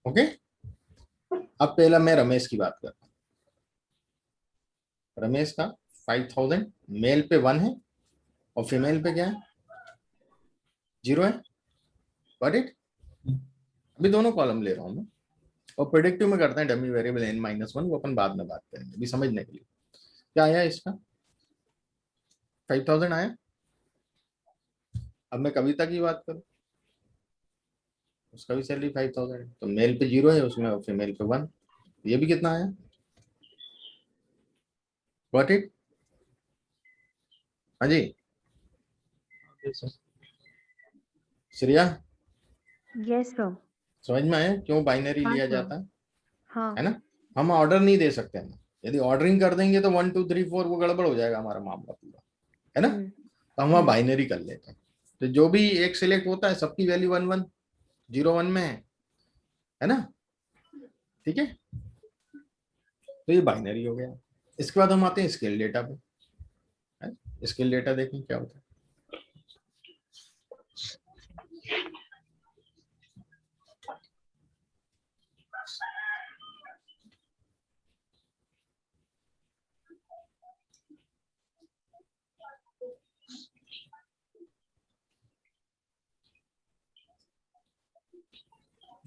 ओके। अब पहला मैं रमेश की बात करता हूँ, रमेश का 5,000, मेल पे 1 है और फीमेल पे क्या है, 0 है, गॉट इट। अभी दोनों कॉलम ले रहा हूँ मैं, और प्रेडिक्टिव में करते हैं डमी वेरिएबल n-1, वो अपन बाद में बात करेंगे, अभी समझने के लिए। क्या आया इसका, 5,000 आया। अब मैं कविता की बात करूं, उसका भी सैलरी 5,000 है, तो मेल पे 0 है उसमें और फीमेल पे 1, ये भी कितना आया, गॉट इट। हाँ जी Okay, sir. Shreya, Yes, sir. समझ में आया क्यों बाइनरी हाँ लिया sir. जाता है हाँ. ना। हम ऑर्डर नहीं दे सकते हैं, यदि ऑर्डरिंग कर देंगे तो 1 2 3 4 वो गड़बड़ हो जाएगा हमारा मामला पूरा, है ना। तो हम वहाँ बाइनरी कर लेते हैं, तो जो भी एक सिलेक्ट होता है सबकी वैल्यू 1 1 0 1 में है ना, ठीक है। तो ये बाइनरी हो गया। इसके बाद हम आते हैं स्केल डेटा पे, स्केल डेटा देखें क्या होता है।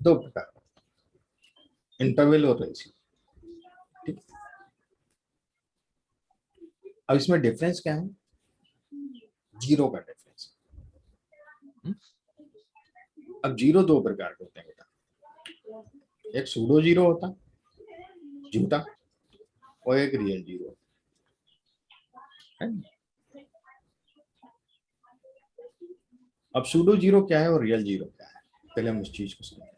दो प्रकार, इंटरवल और रेशियो, ठीक। अब इसमें डिफरेंस क्या है, 0 का डिफरेंस। अब 0 दो प्रकार के होते हैं बेटा, एक सूडो 0 होता झूठा, और एक रियल 0 है। अब सूडो 0 क्या है और रियल 0 क्या है, पहले हम उस चीज को समझें।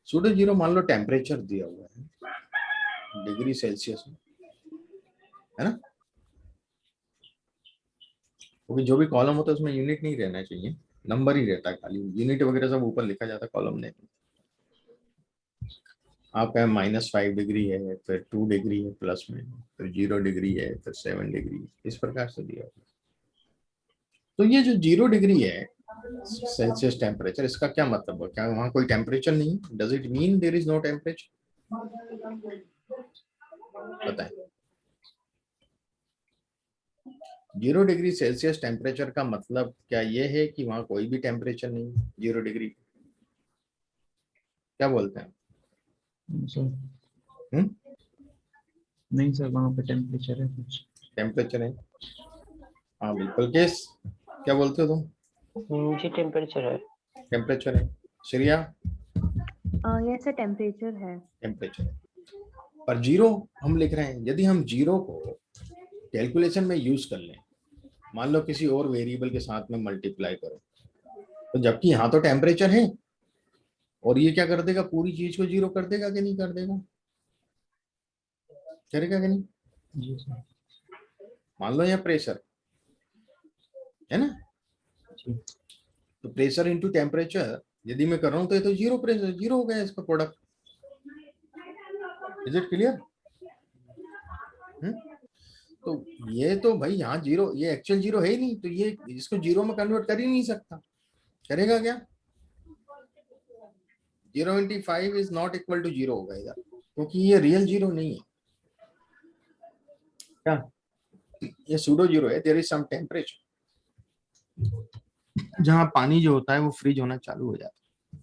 सूडो 0 मान लो टेम्परेचर दिया हुआ है डिग्री सेल्सियस में, है ना, क्योंकि जो भी कॉलम होता है उसमें यूनिट नहीं रहना चाहिए, नंबर ही रहता है, खाली यूनिट वगैरह सब ऊपर लिखा जाता है, कॉलम नहीं। आपका -5 डिग्री है, फिर 2 डिग्री है प्लस में, फिर 0 डिग्री है, फिर 7 डिग्री, इस प्रकार से दिया हुआ है। तो ये जो 0 डिग्री है सेल्सियस टेम्परेचर, इसका क्या मतलब है, क्या वहां कोई टेम्परेचर नहीं, does it mean there is no temperature, बताएं। 0 डिग्री सेल्सियस टेम्परेचर का मतलब क्या ये है कि वहां कोई भी टेम्परेचर नहीं, 0 डिग्री, क्या बोलते हैं। सर नहीं सर, वहाँ पे टेम्परेचर है कुछ। टेम्परेचर है, हाँ बिल्कुल। केस क्या बोलते हो तुम? जी टेम्परेचर है। टेम्परेचर है। श्रेया? Yes sir, temperature है. टेम्परेचर है। पर जीरो हम लिख रहे हैं। यदि हम जीरो को कैलकुलेशन में यूज कर लें, मान लो किसी और वेरिएबल के साथ में मल्टीप्लाई करो, तो जबकि यहाँ तो टेम्परेचर है, और ये क्या कर देगा, पूरी चीज को जीरो कर देगा कि नहीं कर देगा? करेगा कि नहीं? जी सर। मान लो यहाँ प्रेशर है ना, जी तो प्रेशर इंटू टेम्परेचर यदि मैं कर रहा हूँ तो ये तो जीरो, प्रेशर जीरो हो गया इसका प्रोडक्ट। Is it clear? तो ये तो भाई यहाँ जीरो, ये एक्चुअल जीरो है ही नहीं, तो ये इसको जीरो में कन्वर्ट कर ही नहीं सकता। करेगा क्या? 0.5 is not equal to zero होगा इधर, क्योंकि ये रियल जीरो नहीं है। क्या ये सूडो जीरो है? देयर इज सम टेम्परेचर जहां पानी जो होता है वो फ्रीज होना चालू हो जाता है।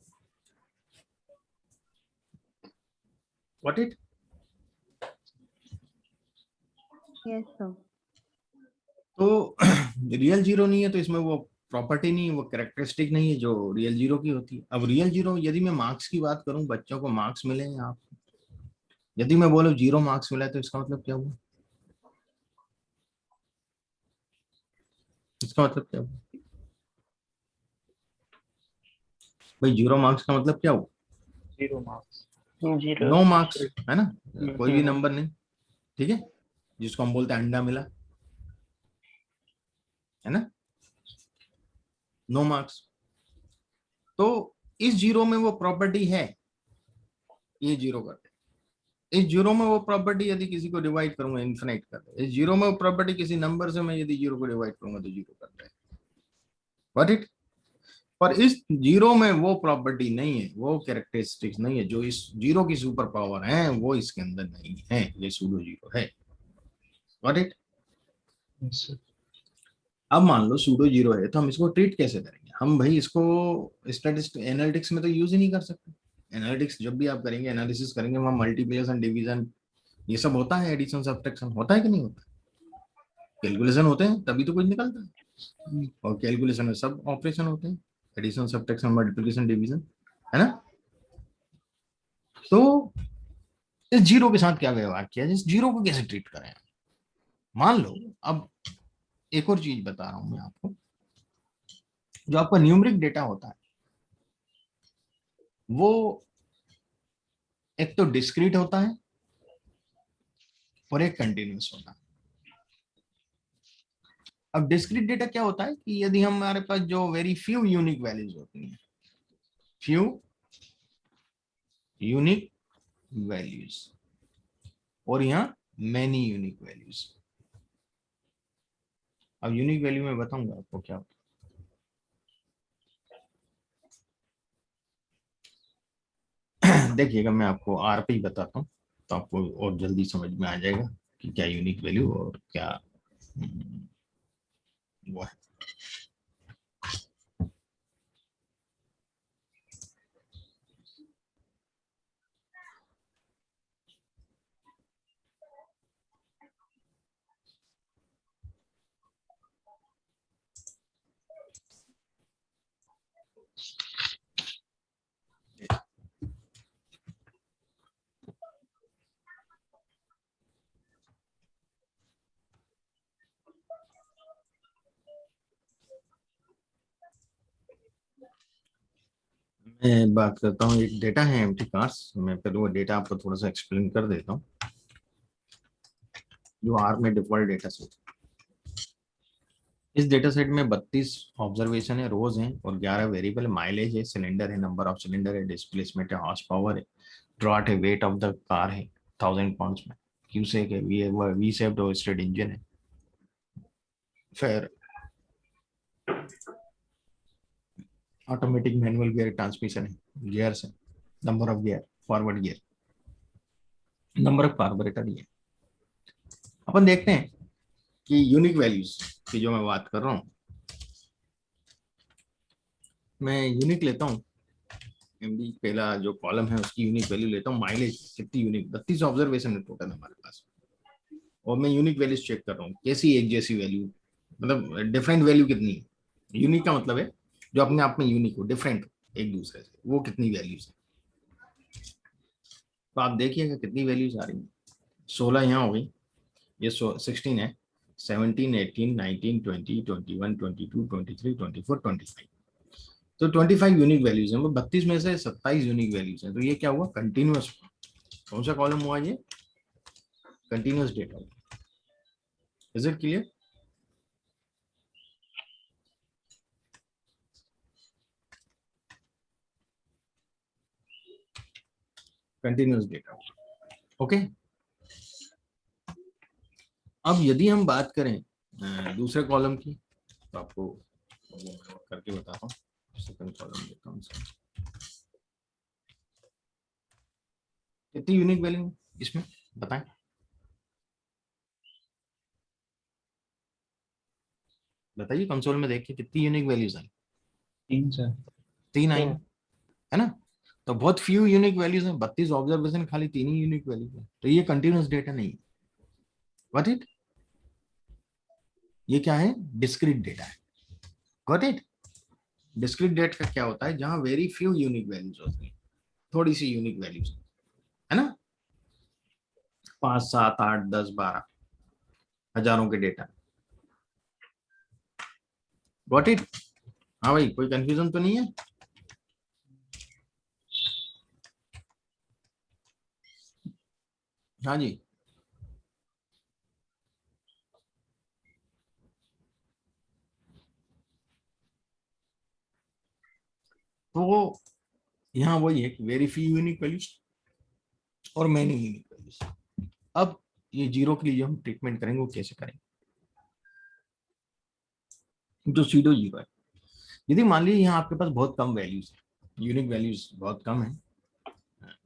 What it? Yes sir. तो रियल जीरो नहीं है, तो इसमें वो प्रॉपर्टी नहीं है, वो कैरेक्टरिस्टिक नहीं है जो रियल जीरो की होती है। अब रियल जीरो, यदि मैं मार्क्स की बात करूं, बच्चों को मार्क्स मिले हैं आपको, यदि मैं बोलूं 0 मार्क्स मिला है, तो इसका मतलब क्या हुआ? इसका मतलब क्या हुआ भाई? 0 मार्क्स का मतलब क्या हुआ? 0 मार्क्स। जीरो। नो मार्क्स, है ना? कोई भी हम्म। नंबर नहीं, ठीक है, जिसको हम बोलते हैं अंडा मिला, है ना, नो मार्क्स। तो इस जीरो में वो प्रॉपर्टी है, ये जीरो करते हैं। इस जीरो में वो प्रॉपर्टी, यदि किसी को डिवाइड करूंगा इन्फिनाइट कर दे, इस जीरो में वो प्रॉपर्टी किसी नंबर से मैं यदि जीरो को डिवाइड करूंगा तो जीरो करता है। What it? पर इस जीरो में वो प्रॉपर्टी नहीं है, वो कैरेक्टरिस्टिक्स नहीं है जो इस जीरो की सुपर पावर है, वो इसके अंदर नहीं है, ये सूडो जीरो है। What it? Yes sir. अब मान लो सूडो जीरो है, तो हम इसको ट्रीट कैसे करेंगे? हम भाई इसको स्टैटिस्टिक्स एनालिटिक्स में तो यूज ही नहीं कर सकते। एनालिटिक्स जब भी आप करेंगे, एनालिसिस करेंगे, वहां मल्टीप्लिकेशन, डिवीजन, ये सब होता है, एडिशन सब्ट्रैक्शन होता है कि नहीं होता? कैलकुलेशन होते हैं तभी तो कुछ निकलता है, और कैलकुलेशन में सब ऑपरेशन होते हैं, एडिशन, सब्ट्रैक्शन, मल्टीप्लिकेशन, डिवीजन, है ना? तो इस जीरो के साथ क्या व्यवहार किया, इस जीरो को कैसे ट्रीट करें? मान लो, अब एक और चीज बता रहा हूं मैं आपको, जो आपका न्यूमेरिक डेटा होता है वो एक तो डिस्क्रीट होता है और एक कंटिन्यूअस होता है। अब डिस्क्रीट डेटा क्या होता है कि यदि हमारे पास जो वेरी फ्यू यूनिक वैल्यूज होती हैं, फ्यू यूनिक वैल्यूज, और यहाँ मैनी यूनिक वैल्यूज। अब यूनिक वैल्यू में बताऊंगा आपको क्या होता है। देखिएगा, मैं आपको आर पे ही बताता हूँ, तो आपको और जल्दी समझ में आ जाएगा कि क्या यूनिक वैल्यू और क्या वो है। मैं बात करता हूँ, एक डेटा है एम्प्टी कार्स, मैं पहले वो डेटा आपको थोड़ा सा एक्सप्लेन कर देता हूँ, जो आर में डिफॉल्ट डेटा सेट। इस डेटा सेट में 32 ऑब्जर्वेशन है, रोज हैं, और 11 वेरिएबल, माइलेज है, सिलेंडर है, नंबर ऑफ सिलेंडर है, डिस्प्लेसमेंट है, हॉर्स पावर है, ड्रॉट है, वेट ऑफ द कार है 1000 पाउंड्स में, क्यूसेक है, वी सेफ्ड ओवरस्टेड इंजन है, फिर ऑटोमेटिक मैनुअल गियर ट्रांसमिशन है, गियर्स है, number of gear, forward gear, number of carburettor है। अपन देखते हैं कि यूनिक वैल्यूज की जो मैं बात कर रहा हूँ, मैं यूनिक लेता हूँ, एमडी पहला जो कॉलम है उसकी यूनिक वैल्यू लेता हूँ, माइलेज कितनी यूनिक, 32 ऑब्जर्वेशन है टोटल हमारे पास, और मैं यूनिक वैल्यूज चेक कर रहा हूँ कैसी एक जैसी वैल्यू मतलब डिफरेंट वैल्यू कितनी है, यूनिक का मतलब है जो अपने आप में यूनिक हो, डिफरेंट एक दूसरे से, वो कितनी वैल्यूज है। तो आप देखिएगा कितनी वैल्यूज आ रही है। 16 यहाँ हो गई, ये 16 है, 17, 18, 19, 20, 21, 22, 23, 24, 25। तो 25 यूनिक वैल्यूज हैं, 32 में से 27 यूनिक वैल्यूज हैं। तो ये क्या हुआ, कंटिन्यूअस। कौन सा कॉलम हुआ ये, continuous data. Is it clear? Continuous data. Okay. अब यदि हम बात करें दूसरे कॉलम की, तो आपको करके बताता हूँ। सेकंड कॉलम देखता हूँ इसका। कितनी यूनिक वैल्यू इसमें बताएं। बताइए कंसोल में देख के कितनी यूनिक वैल्यूज आई। 3 सर। 3 आई 3। है ना। तो बहुत फ्यू यूनिक वैल्यूज हैं, 32 ऑब्जर्वेशन, खाली 3 ही यूनिक वैल्यूज है। तो ये कंटिन्यूअस डेटा नहीं है। व्हाट इट, ये क्या है, डिस्क्रीट डेटा है। Got it. डिस्क्रीट डेटा का क्या होता है, जहां वेरी फ्यू यूनिक वैल्यूज होती हैं, थोड़ी सी यूनिक वैल्यूज, है ना। 5, 7, 8, 10, 12 हजारों के डेटा। Got it. हाँ भाई, कोई कंफ्यूजन तो नहीं है। हाँ जी। तो वो यहाँ वही है कि वेरी फ्यू यूनिक वैल्यूज और मैनी यूनिक वैल्यूज। अब ये जीरो के लिए जो हम ट्रीटमेंट करेंगे वो कैसे करेंगे, जो सीडो जीरो है। यदि मान लीजिए यहाँ आपके पास बहुत कम वैल्यूज है, यूनिक वैल्यूज बहुत कम है,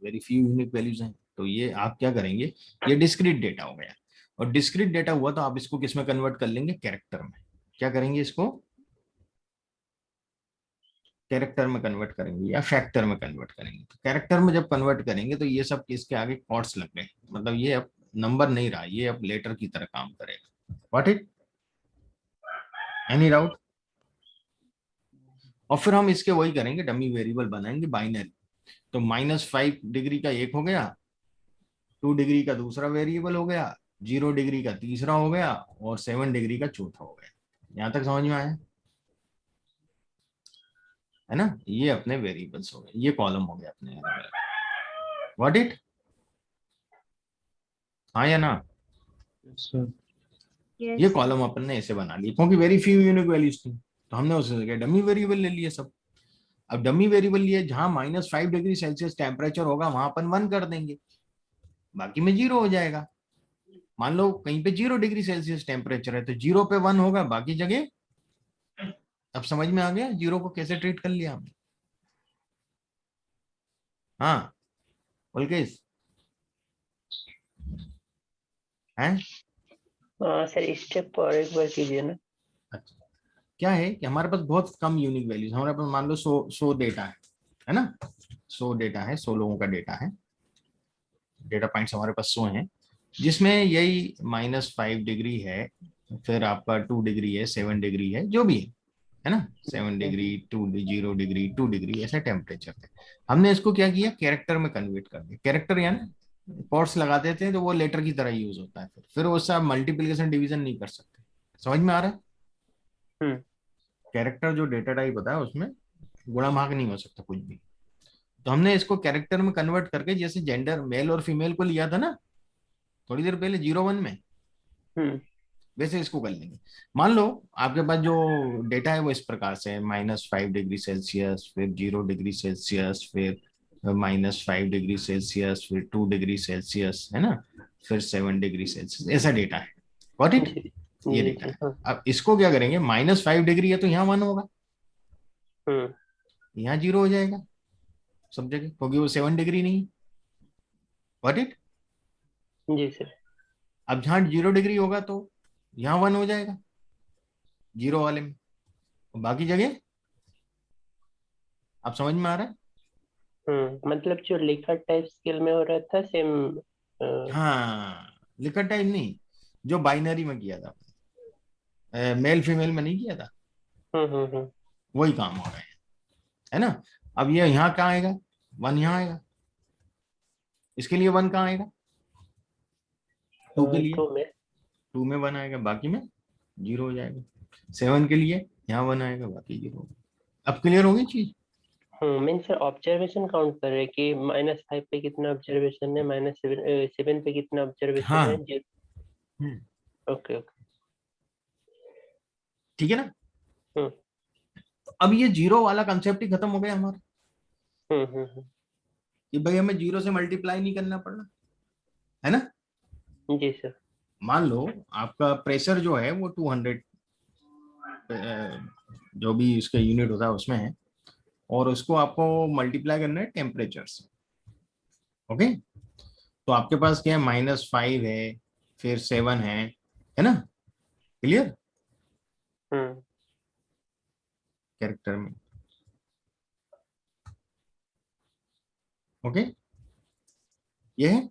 वेरी फ्यू यूनिक वैल्यूज हैं, तो ये आप क्या करेंगे, ये डिस्क्रीट डेटा हो गया। और डिस्क्रीट डेटा हुआ तो आप इसको किस में कन्वर्ट कर लेंगे, कैरेक्टर में। क्या करेंगे, इसको कैरेक्टर में कन्वर्ट करेंगे या फैक्टर में कन्वर्ट करेंगे। तो कैरेक्टर में जब कन्वर्ट करेंगे तो ये सब इसके आगे कॉर्ड्स लग गए, मतलब ये अब नंबर नहीं रहा, ये अब लेटर की तरह काम करेगा। What it, any doubt? और फिर हम इसके वही करेंगे, डमी वेरिएबल बनाएंगे बाइनरी। तो -5 डिग्री का एक हो गया, 2 डिग्री का दूसरा वेरिएबल हो गया, 0 डिग्री का तीसरा हो गया, और 7 डिग्री का चौथा हो गया। यहां तक समझ में आया, है ना। ये अपने वेरिएबल्स हो गए, ये कॉलम हो गया अपने। व्हाट इट, हाँ या ना। सर ये Yes. कॉलम अपन ने ऐसे बना लिया क्योंकि वेरी फ्यू यूनिक वैल्यूज थी, तो हमने उससे जगह डमी वेरिएबल ले लिए सब। अब डमी वेरिएबल लिए, जहां -5 डिग्री सेल्सियस टेम्परेचर होगा वहां अपन 1 कर देंगे, बाकी में 0 हो जाएगा। मान लो कहीं पे 0 डिग्री सेल्सियस टेम्परेचर है तो 0 पे 1 होगा, बाकी जगह। अब समझ में आ गया 0 को कैसे ट्रीट कर लिया हमने। हाँ, बोल के हैं। हाँ सर, स्टेप और एक बार कीजिए ना। अच्छा, क्या है कि हमारे पास बहुत कम यूनिक वैल्यूज, हमारे पास मान लो 100 डेटा है ना। 100 डेटा है, 100 लोगों का डेटा है, डेटा पॉइंट्स हमारे पास 100 हैं, जिसमें यही -5 डिग्री है, फिर आपका 2 डिग्री है, 7 डिग्री है, जो भी है ना। 7 डिग्री, 0 डिग्री, 2 डिग्री, ऐसा टेम्परेचर है। हमने इसको क्या किया, कैरेक्टर में कन्वर्ट कर दिया। कैरेक्टर यानी कोट्स लगा देते हैं तो वो लेटर की तरह यूज होता है, फिर उससे आप मल्टीप्लिकेशन डिवीजन नहीं कर सकते। समझ में आ रहा है। हम्म। कैरेक्टर जो डेटा टाइप होता है उसमें गुणा भाग नहीं हो सकता कुछ भी। तो हमने इसको कैरेक्टर में कन्वर्ट करके, जैसे जेंडर मेल और फीमेल को लिया था ना थोड़ी देर पहले 0, 1 में, हम्म। वैसे इसको कर लेंगे। मान लो आपके पास जो डेटा है वो इस प्रकार से है, -5 डिग्री सेल्सियस, फिर 0 डिग्री सेल्सियस, फिर -5 डिग्री सेल्सियस, फिर 2 डिग्री सेल्सियस, है ना, फिर 7 डिग्री सेल्सियस, ऐसा डेटा है। गॉट इट, जी ये जी डेटा जी। है। हाँ। अब इसको क्या करेंगे, -5 डिग्री है तो यहाँ 1 होगा, हम्म। यहाँ 0 हो जाएगा सब जगह, क्योंकि वो 7 डिग्री नहीं। Got it. जी सर। अब जहाँ 0 डिग्री होगा तो यहाँ 1 हो जाएगा 0 वाले में, बाकी जगह। आप समझ में आ रहा है। मतलब जो लिखा टाइप स्केल में हो रहा था सेम। हाँ, लिखा टाइप नहीं, जो बाइनरी में किया था। मेल फीमेल में नहीं किया था, हम्म। वही काम हो रहा है ना। अब ये यहाँ कहाँ आएगा, 1 यहाँ आएगा, इसके लिए 1 कहाँ आएगा, 2 के लिए 2 में 2 में 1 आएगा, बाकी में 0 हो जाएगा। 7 के लिए यहाँ 1 आएगा, बाकी 0 होगा। अब क्लियर होगी चीज। मीन सर ऑब्जर्वेशन काउंट कर रहे हैं कि -5 पे कितना ऑब्जर्वेशन है, -7 पे कितना ऑब्जर्वेशन है। हाँ हम्म, ओके ओके। ठीक है ना। हम्म तो अब ये 0 वाला कंसेप्ट ही खत्म हो गया हमारा, हम्म। कि भाई हमें 0 से मल्टीप्लाई नहीं करना पड़ना, है ना। जी सर। मान लो आपका प्रेशर जो है वो 200 जो भी इसका यूनिट होता है उसमें है, और उसको आपको मल्टीप्लाई करना है टेम्परेचर से। ओके, तो आपके पास क्या है, -5 है, फिर 7 है ना। क्लियर, हम्म कैरेक्टर में। ओके, ये है।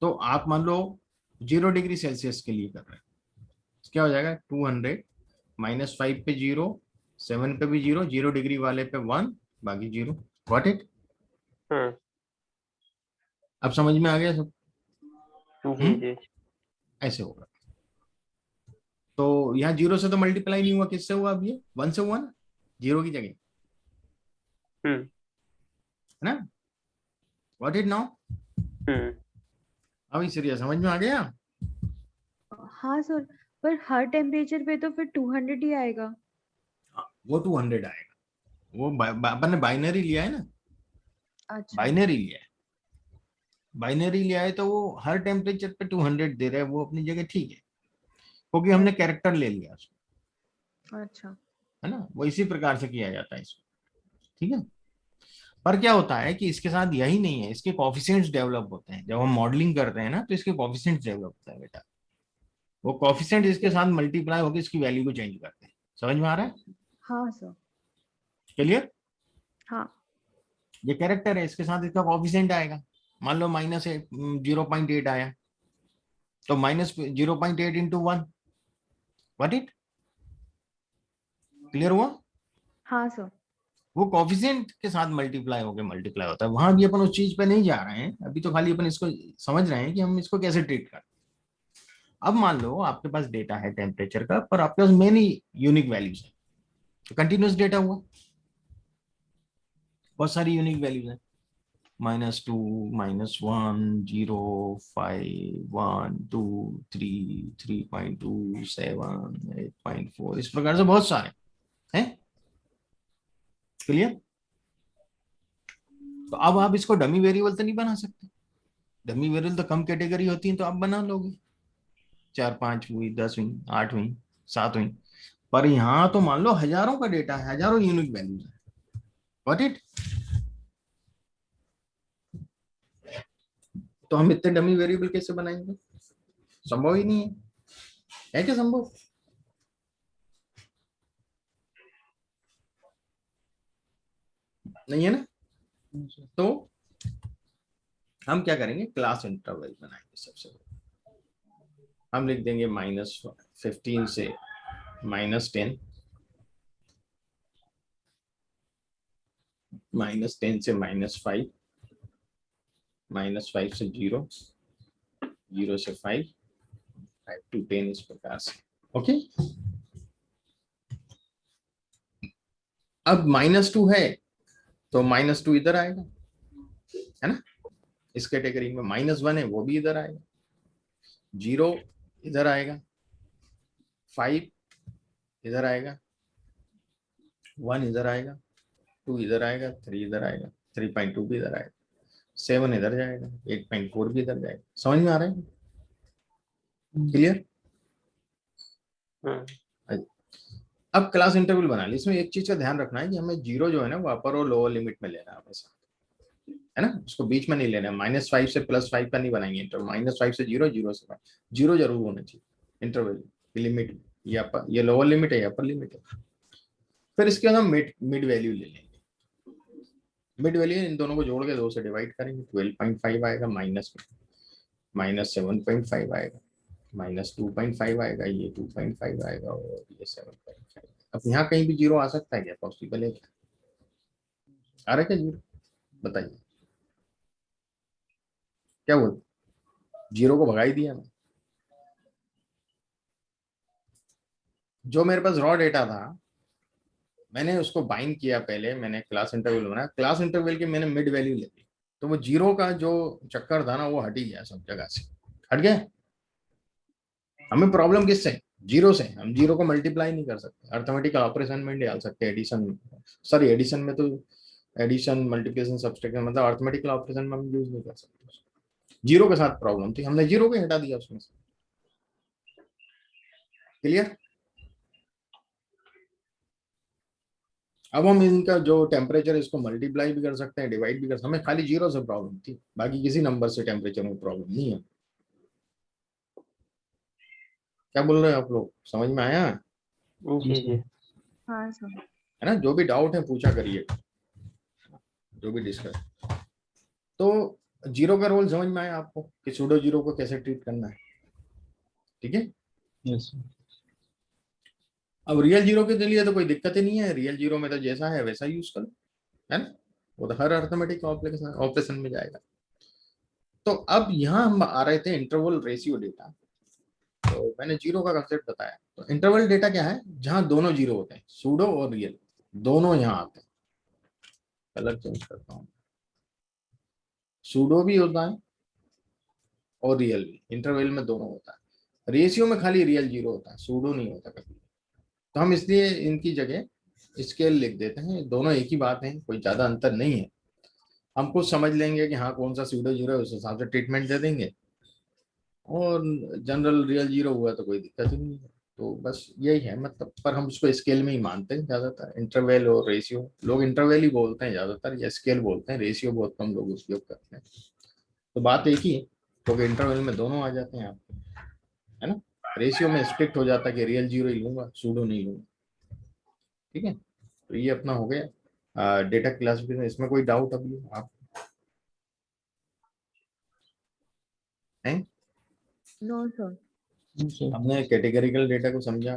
तो आप मान लो 0 डिग्री सेल्सियस के लिए कर रहे हैं, तो क्या हो जाएगा, 200 -5 पे 0, 7 पे भी 0, 0 डिग्री वाले पे 1, बाकी 0। Got it. हम्म। अब समझ में आ गया सब। जी जी। ऐसे होगा। तो यहाँ 0 से तो मल्टीप्लाई नहीं हुआ, किससे हुआ, अब ये 1 से हुआ ना, 0 की जगह, हम्म है ना। Got it now. हम्म। अभी सीरियस समझ में आ गया। हाँ सर, पर हर टेम्परेचर पे तो फिर 200 ही आएगा। वो 200 आएगा, वो अपन ने बाइनरी लिया है ना, अच्छा बाइनरी लिया है, बाइनरी लिया है, तो वो हर टेम्परेचर पे 200 दे रहा है, वो अपनी जगह ठीक है, क्योंकि हमने कैरेक्टर ले लिया उसको, अच्छा। है ना। वो इसी प्रकार से किया जाता है इसको, ठीक है। पर क्या होता है कि इसके साथ यही नहीं है, इसके कॉफिशिएंट्स डेवलप होते हैं, जब हम मॉडलिंग करते हैं ना, तो इसके कॉफिशिएंट्स डेवलप होता है बेटा। वो कॉफिशिएंट इसके साथ मल्टीप्लाई होकर इसकी वैल्यू को चेंज करते हैं। समझ में आ रहा है, हाँ सर। क्लियर। हाँ। ये कैरेक्टर है, इसके साथ इसका कॉफिशिएंट आएगा। मान लो -0.8 आया, तो -0.8 इंटू 1, व्हाट इट, क्लियर हुआ। हाँ सर। वो कॉफिशिएंट के साथ मल्टीप्लाई होता है। वहां भी अपन उस चीज पे नहीं जा रहे हैं अभी, तो खाली अपन इसको समझ रहे हैं कि हम इसको कैसे ट्रीट करते हैं। अब मान लो आपके पास डेटा है टेम्परेचर का, पर आपके पास मेनी यूनिक वैल्यूज है, तो कंटिन्यूस डेटा हुआ, बहुत सारी यूनिक वैल्यूज है, -2, -1, 0, 5, 1, 2, 3, 3.2, 7, 8.4, इस प्रकार से बहुत सारे हैं। क्लियर। तो अब आप इसको डमी वेरिएबल तो नहीं बना सकते, डमी वेरिएबल तो कम कैटेगरी होती है, तो आप बना लोगे, 4, 5 हुई, 10 हुई, 8 हुई, 7 हुई। पर यहाँ तो मान लो हजारों का डेटा है, हजारों यूनिक वैल्यूज है। Got it. तो हम इतने डमी वेरिएबल कैसे बनाएंगे, संभव ही नहीं है क्या संभव। नहीं है ना। तो हम क्या करेंगे, क्लास इंटरवल बनाएंगे। सबसे पहले हम लिख देंगे -15 से -10, -10 से -5, -5 से 0, 0 से 5, 5 to 10, इस प्रकार से। ओके, अब -2 है, तो -2 इधर आएगा, है ना। इस कैटेगरी में -1 है, वो भी इधर आएगा, 0 इधर आएगा, 5 इधर आएगा, 1 इधर आएगा, 2 इधर आएगा, 3 इधर आएगा, 3.2 भी इधर आएगा, 7 इधर जाएगा, 8.4 भी इधर जाएगा। समझ में आ रहा है, क्लियर। हम्म अब क्लास इंटरवल बना ली। इसमें एक चीज का ध्यान रखना है कि हमें 0 जो है ना, वो अपर और लोअर लिमिट में लेना है हमेशा, है ना। उसको बीच में नहीं लेना है, -5 से +5 का नहीं बनाएंगे इंटरवल, -5 से 0, 0 से 5, 0 जरूर होना चाहिए इंटरवल की लिमिट। ये लोअर लिमिट है या अपर लिमिट है। फिर इसके बाद हम मिड वैल्यू ले लेंगे। मिड वैल्यू इन दोनों को जोड़ के 2 से डिवाइड करेंगे, 12.5 आएगा, -7.5 आएगा, -2.5 आएगा, ये 2.5 आएगा और ये 7.5। अब यहाँ कहीं भी जीरो आ सकता है क्या? पॉसिबल है क्या? आ रहा है क्या जीरो? बताइए, क्या बोल, जीरो को भगा ही दिया मैं। जो मेरे पास रॉ डेटा था मैंने उसको बाइंड किया, पहले मैंने क्लास इंटरवल बनाया, क्लास इंटरवल की मैंने मिड वैल्यू ले ली, तो वो जीरो का जो चक्कर था ना वो हट ही गया, सब जगह से हट गया। हमें प्रॉब्लम किससे? जीरो से। हम जीरो को मल्टीप्लाई नहीं कर सकते, अर्थमेटिकल ऑपरेशन में डाल सकते, एडिशन, सॉरी एडिशन में तो, एडिशन मल्टीप्लिकेशन सब्सट्रैक्शन, मतलब अर्थमेटिकल ऑपरेशन में हम यूज नहीं कर सकते। जीरो के साथ प्रॉब्लम थी, हमने जीरो को हटा दिया उसमें से। क्लियर? अब हम इनका जो टेम्परेचर इसको मल्टीप्लाई भी कर सकते हैं, डिवाइड भी कर सकते हैं, हमें खाली जीरो से प्रॉब्लम थी, बाकी किसी नंबर से टेम्परेचर में प्रॉब्लम नहीं है। क्या बोल रहे हैं आप लोग, समझ में आया है जी जी। हाँ सर। ना? जो भी डाउट है पूछा करिए, जो भी डिस्कस। तो जीरो का रोल समझ में आया आपको कि सूडो जीरो को कैसे ट्रीट करना है? ठीक है। Yes, sir. अब रियल जीरो के लिए तो कोई दिक्कत ही नहीं है, रियल जीरो में तो जैसा है वैसा यूज करो, है ना? वो तो हर अर्थमेटिक ऑपरेशन में जाएगा। तो अब यहाँ हम आ रहे थे इंटरवल रेशियो डेटा, तो मैंने जीरो का कंसेप्ट बताया। तो इंटरवल डेटा क्या है? जहां दोनों जीरो होते हैं, सूडो और रियल दोनों यहाँ आते हैं। कलर चेंज करता हूँ, सूडो भी होता है और रियल भी, इंटरवल में दोनों होता है। रेशियो में खाली रियल जीरो होता है, सूडो नहीं होता कभी। तो हम इसलिए इनकी जगह स्केल लिख देते हैं, दोनों एक ही बात है, कोई ज्यादा अंतर नहीं है। हम खुद समझ लेंगे कि हाँ कौन सा सूडो जीरो है, उस हिसाब से ट्रीटमेंट दे देंगे, और जनरल रियल जीरो हुआ तो कोई दिक्कत ही नहीं है। तो बस यही है मतलब, पर हम उसको स्केल में ही मानते हैं ज्यादातर, इंटरवल और रेशियो। लोग इंटरवल ही बोलते हैं ज्यादातर, या स्केल बोलते हैं, रेशियो बहुत कम लोग उपयोग करते हैं। तो बात एक ही है, क्योंकि इंटरवल में दोनों आ जाते हैं आपके, है ना? रेशियो में स्ट्रिक्ट हो जाता है कि रियल जीरो ही लूंगा, सूडो नहीं लूंगा। ठीक है, तो ये अपना हो गया डेटा क्लासिफिकेशन। इसमें कोई डाउट अभी आप हैं? No sir. No, sir. हमने कैटेगरिकल डेटा को समझा,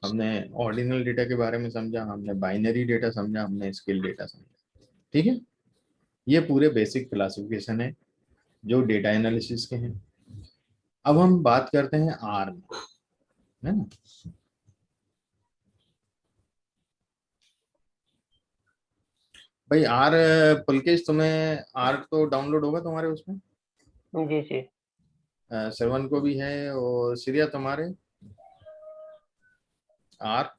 हमने ऑर्डिनल डेटा के बारे में समझा, हमने बाइनरी डेटा समझा, हमने स्केल डेटा समझा। ठीक है, ये पूरे बेसिक क्लासिफिकेशन है जो डेटा एनालिसिस के हैं। अब हम बात करते हैं आर में, है ना? भाई आर, पुलकेश तुम्हें आर तो डाउनलोड होगा तुम्हारे उसमें, जी जी। श्रवण को भी है, और श्रिया तुम्हारे आर,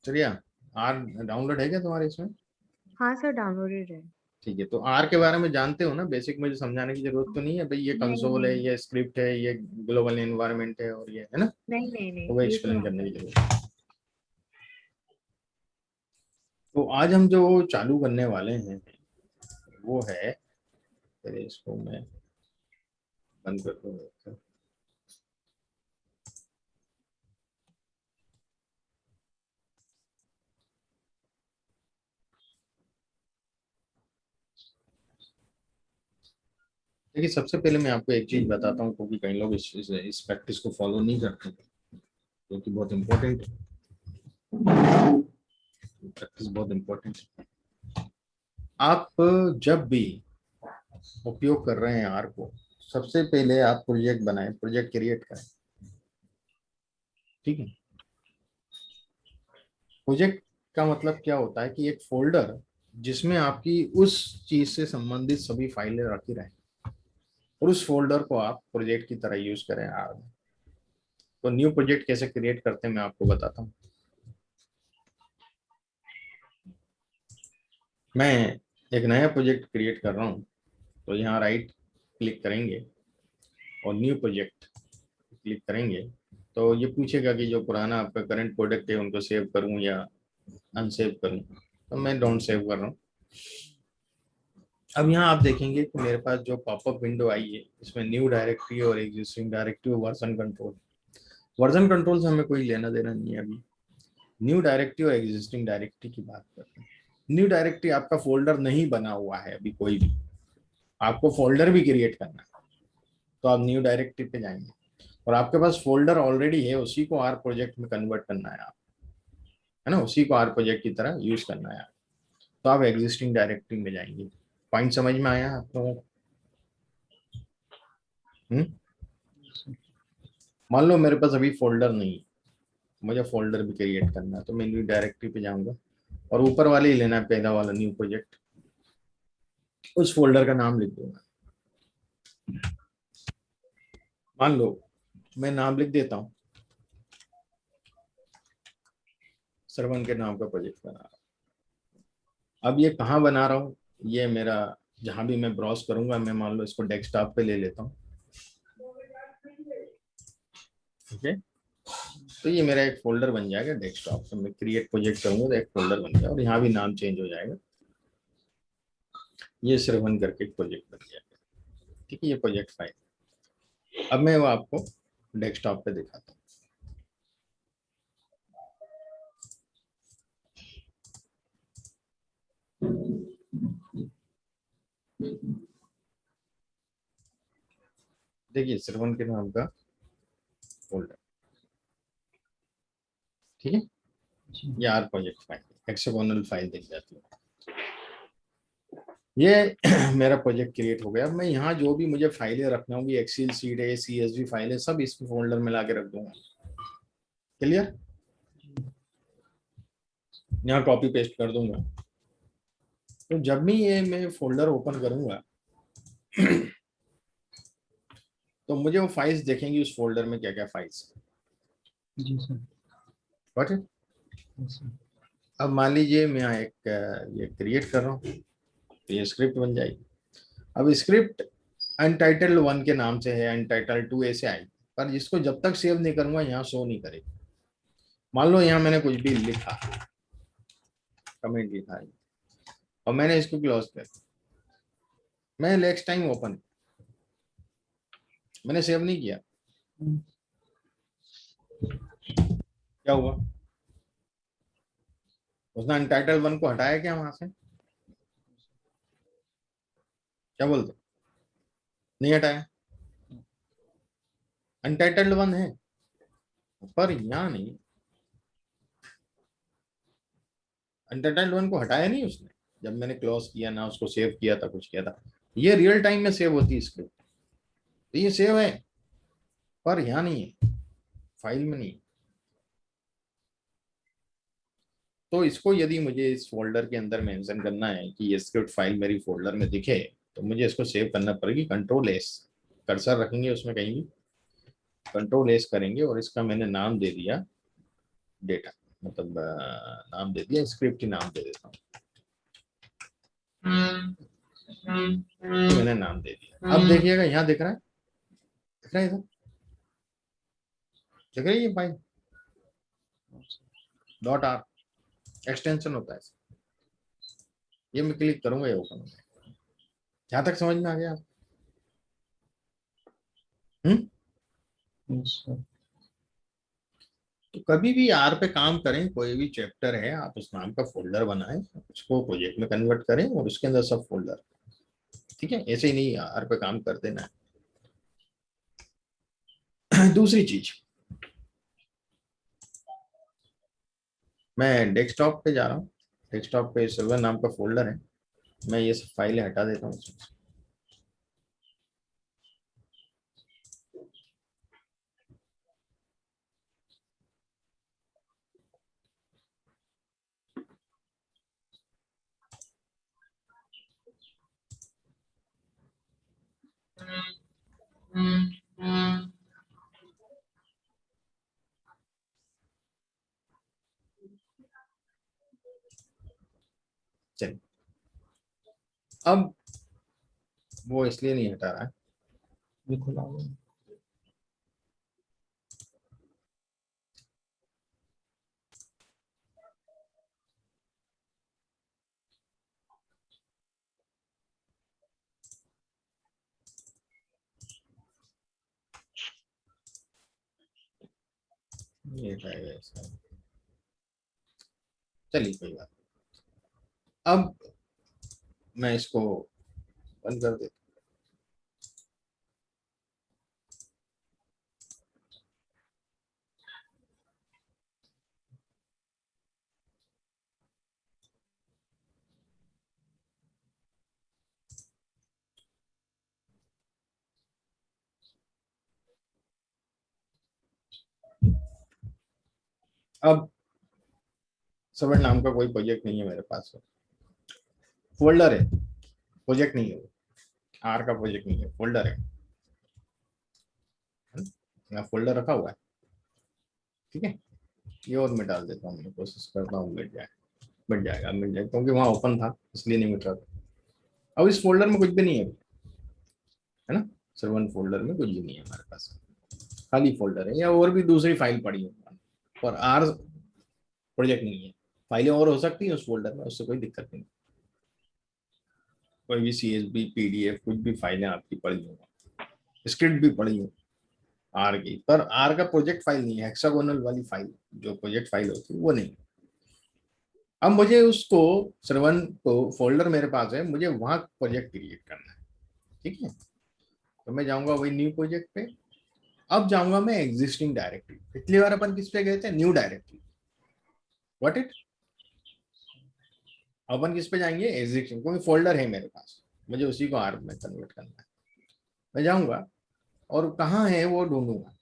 श्रिया आर डाउनलोड है क्या तुम्हारे इसमें? हाँ सर, डाउनलोडेड है। ठीक है, तो आर के बारे में जानते हो ना? बेसिक मुझे समझाने की जरूरत तो नहीं है भाई, ये नहीं कंसोल है, नहीं ये स्क्रिप्ट है, ये ग्लोबल एनवायरनमेंट है, और ये, है ना? नहीं नहीं तो वो नहीं, ये तो एक्सप्लेन करने आता की है। जरूरत है। तो आज हम जो चालू करने वाले हैं वो है, पहले इसको मैं बंद कर दूँ। देखिए, सबसे पहले मैं आपको एक चीज बताता हूँ, क्योंकि कई लोग इस प्रैक्टिस को फॉलो नहीं करते, जो कि बहुत इंपॉर्टेंट है। प्रैक्टिस बहुत इंपॉर्टेंट है। आप जब भी उपयोग कर रहे हैं आर को, सबसे पहले आप प्रोजेक्ट बनाएं, प्रोजेक्ट क्रिएट करें। ठीक है, प्रोजेक्ट का मतलब क्या होता है कि एक फोल्डर जिसमें आपकी उस चीज से संबंधित सभी फाइलें रखी रहें, और उस फोल्डर को आप प्रोजेक्ट की तरह यूज करें आर में। तो न्यू प्रोजेक्ट कैसे क्रिएट करते हैं मैं आपको बताता हूँ। मैं एक नया प्रोजेक्ट क्रिएट कर रहा हूँ, तो यहाँ राइट क्लिक करेंगे और न्यू प्रोजेक्ट क्लिक करेंगे, तो ये पूछेगा कि जो पुराना आपका करंट प्रोडक्ट है उनको सेव करूँ या अनसेव करूँ। तो मैं डोंट सेव कर रहा हूँ। अब यहाँ आप देखेंगे कि मेरे पास जो पॉपअप विंडो आई है, इसमें न्यू डायरेक्टरी और existing directory, version control. Version control से हमें कोई लेना देना नहीं है अभी। न्यू डायरेक्टरी और एग्जिस्टिंग डायरेक्टरी की बात करते हैं। न्यू डायरेक्टरी आपका फोल्डर नहीं बना हुआ है अभी कोई भी, आपको फोल्डर भी क्रिएट करना है, तो आप न्यू डायरेक्टरी पे जाएंगे और आपके पास फोल्डर ऑलरेडी है, उसी को आर प्रोजेक्ट में कन्वर्ट करना है आप, है ना, उसी को आर प्रोजेक्ट की तरह यूज करना है। तो आप एग्जिस्टिंग डायरेक्टरी में जाएंगे। पॉइंट समझ में आया आपको? मान लो मेरे पास अभी फोल्डर नहीं, मुझे फोल्डर भी क्रिएट करना है, तो मैं न्यू डायरेक्टरी पे जाऊंगा और ऊपर वाले ही लेना है, पहला वाला न्यू प्रोजेक्ट, उस फोल्डर का नाम लिख दूंगा। मान लो मैं नाम लिख देता हूँ, श्रवण के नाम का प्रोजेक्ट बना रहा हूँ। अब ये कहाँ बना रहा हूँ, ये मेरा जहां भी मैं ब्राउज करूंगा, मैं मान लो इसको डेस्कटॉप पे ले लेता हूँ। ठीक है, तो ये मेरा एक फोल्डर बन जाएगा डेस्कटॉप पे, मैं क्रिएट प्रोजेक्ट करूंगा तो एक फोल्डर बन जाएगा और यहाँ भी नाम चेंज हो जाएगा, ये श्रवण करके एक प्रोजेक्ट बन जाएगा। ठीक है, ये प्रोजेक्ट फाइल। अब मैं वो आपको डेस्कटॉप पे दिखाता हूँ। देखिए श्रवण के नाम का फोल्डर, ठीक है, ये R project file, hexagonal file दिख जाती है। ये मेरा प्रोजेक्ट क्रिएट हो गया। अब मैं यहाँ जो भी मुझे फाइलें रखना होंगी, एक्सेल शीट है, CSV फाइल है, सब इस फोल्डर में ला के रख दूंगा। क्लियर? यहाँ कॉपी पेस्ट कर दूंगा, तो जब भी ये मैं फोल्डर ओपन करूंगा तो मुझे वो फाइल्स देखेंगी उस फोल्डर में क्या क्या फाइल्स है। जी सर। Got it? अब मान लीजिए मैं यहाँ एक ये क्रिएट कर रहा हूँ, तो ये स्क्रिप्ट बन जाएगी। अब स्क्रिप्ट अनटाइटल्ड 1 के नाम से है, अनटाइटल्ड 2 ऐसे आई, पर जिसको जब तक सेव नहीं करूंगा यहाँ शो नहीं करेगी। मान लो यहाँ मैंने कुछ भी लिखा, कमेंट लिखा है और मैंने इसको क्लोज कर, मैं नेक्स्ट टाइम ओपन, मैंने सेव नहीं किया, क्या हुआ? उसने अनटाइटल्ड 1 को हटाया क्या वहां से? क्या बोलते? नहीं हटाया, अनटाइटल्ड 1 है, पर यहाँ नहीं, अनटाइटल्ड 1 को हटाया नहीं उसने। जब मैंने क्लोज किया ना, उसको सेव किया था, कुछ किया था, ये रियल टाइम में सेव होती है स्क्रिप्ट, तो ये सेव है, पर यहाँ नहीं है, फाइल में नहीं। तो इसको यदि मुझे इस फोल्डर के अंदर मेंशन करना है कि ये स्क्रिप्ट फाइल मेरी फोल्डर में दिखे, तो मुझे इसको सेव करना पड़ेगी। कंट्रोल एस, कर्सर रखेंगे उसमें कहीं भी, कंट्रोल एस करेंगे और इसका मैंने नाम दे दिया डेटा, मतलब नाम दे दिया, स्क्रिप्ट की नाम दे देता हूँ, मैंने नाम दे दिया। अब देखिएगा यहाँ दिख रहा है, दिख रहा है इधर, दिख रही है फाइल डॉट आर एक्सटेंशन होता है, ये मैं क्लिक करूंगा ये ओपन हो जाएगा। जहां तक समझ में आ गया? तो कभी भी आर पे काम करें, कोई भी चैप्टर है, आप उस नाम का फोल्डर बनाएं, उसको प्रोजेक्ट में कन्वर्ट करें और उसके अंदर सब फोल्डर, ठीक है, ऐसे ही नहीं आर पे काम कर देना है। दूसरी चीज, मैं डेस्कटॉप पे जा रहा हूँ, डेस्कटॉप पे सर्वर नाम का फोल्डर है, मैं ये सब फाइलें हटा देता हूँ इसमें से। चलिए, अब वो इसलिए नहीं हटा रहा है, ये खुला हुआ है। ये हटाएगा इसका। चलिए कोई बात नहीं। अब मैं इसको बंद कर देता हूँ। अब सबट नाम का कोई प्रोजेक्ट नहीं है मेरे पास, फोल्डर है, प्रोजेक्ट नहीं है, आर का प्रोजेक्ट नहीं है, फोल्डर है। यहाँ फोल्डर रखा हुआ है, ठीक है। ये और मैं डाल देता हूँ, मैं कोशिश करता हूँ मिट जाए, मिट जाएगा, मिट जाएगा, क्योंकि वहाँ ओपन था इसलिए नहीं मिट रहा था। अब इस फोल्डर में कुछ भी नहीं है, है ना। सर्वन फोल्डर में कुछ भी नहीं है हमारे पास, खाली फोल्डर है, या और भी दूसरी फाइल पड़ी है, और आर प्रोजेक्ट नहीं है। फाइलें और हो सकती है उस फोल्डर में, उससे कोई दिक्कत नहीं। कोई भी CSV PDF कुछ भी फाइलें आपकी पड़ी हो, स्क्रिप्ट भी पड़ी हो आर की, पर आर का प्रोजेक्ट फाइल नहीं है, हेक्सागोनल वाली फाइल जो प्रोजेक्ट फाइल होती है वो नहीं। अब मुझे उसको सर्वन को फोल्डर मेरे पास है, मुझे वहां प्रोजेक्ट क्रिएट करना है, ठीक है। तो मैं जाऊंगा वही न्यू प्रोजेक्ट पे। अब जाऊंगा मैं एग्जिस्टिंग डायरेक्टरी। पिछली बार अपन किस पे गए थे, न्यू डायरेक्टरी, व्हाट इट। अपन किस पे जाएंगे, एग्जिस्टिंग, क्योंकि फोल्डर है मेरे पास, मुझे उसी को आर में कन्वर्ट करना है। मैं जाऊंगा और कहाँ है वो ढूंढूंगा,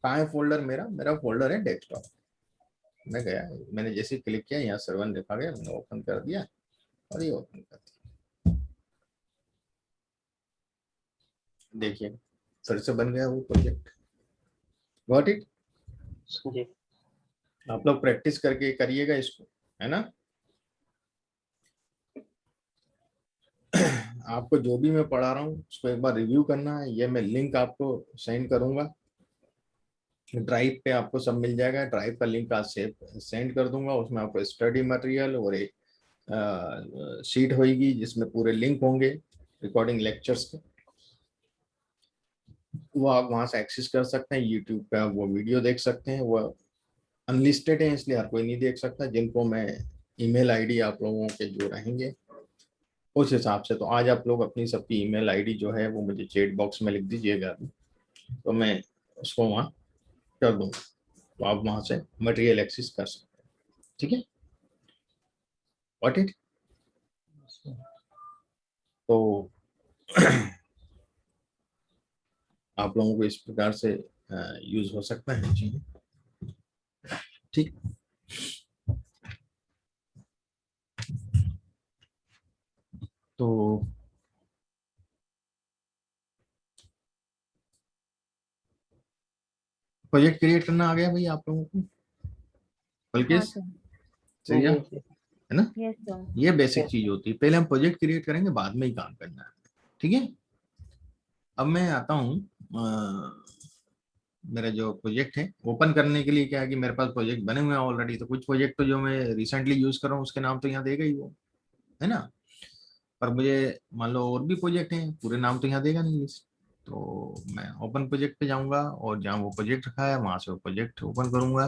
कहाँ है फोल्डर मेरा, मेरा फोल्डर है डेस्कटॉप। मैं गया, मैंने जैसे क्लिक किया यहाँ सर्वन देखा गया, मैंने ओपन कर दिया और ये ओपन कर दिया। देखिए फिर से बन गया वो प्रोजेक्ट, गॉट इट। जी आप लोग प्रैक्टिस करके करिएगा इसको, है ना। आपको जो भी मैं पढ़ा रहा हूँ उसको एक बार रिव्यू करना है। ये मैं लिंक आपको सेंड करूंगा, ड्राइव पे आपको सब मिल जाएगा। ड्राइव का लिंक आज सेंड कर दूंगा, उसमें आपको स्टडी मटेरियल और एक शीट होगी जिसमें पूरे लिंक होंगे रिकॉर्डिंग लेक्चर्स के, वो आप वहां से एक्सेस कर सकते हैं। यूट्यूब पे आप वो वीडियो देख सकते हैं, वो अनलिस्टेड है इसलिए हर कोई नहीं देख सकता। जिनको मैं ईमेल आईडी आप लोगों के जो रहेंगे उस हिसाब से, तो आज आप लोग अपनी सबकी ईमेल आईडी जो है वो मुझे चैट बॉक्स में लिख दीजिएगा, तो मैं उसको वहाँ कर दूंगा, तो आप वहां से मटेरियल एक्सेस कर सकते हैं, ठीक है, व्हाट इट। तो आप लोगों को इस प्रकार से यूज हो सकता है चीजें, ठीक। तो प्रोजेक्ट क्रिएट करना आ गया भाई आप लोगों को, बल्कि हाँ सर। सही है जी ना। Yes sir. ये बेसिक चीज होती है, पहले हम प्रोजेक्ट क्रिएट करेंगे, बाद में ही काम करना है, ठीक है। अब मैं आता हूँ मेरा जो प्रोजेक्ट है ओपन करने के लिए, क्या है कि मेरे पास प्रोजेक्ट बने हुए हैं ऑलरेडी, तो कुछ प्रोजेक्ट तो जो मैं रिसेंटली यूज कर रहा हूँ उसके नाम तो यहाँ देगा ही वो, है ना। पर मुझे मान लो और भी प्रोजेक्ट हैं, पूरे नाम तो यहाँ देगा नहीं लिस्ट। तो मैं ओपन प्रोजेक्ट पे जाऊंगा और जहाँ वो प्रोजेक्ट रखा है वहां से वो प्रोजेक्ट ओपन करूंगा।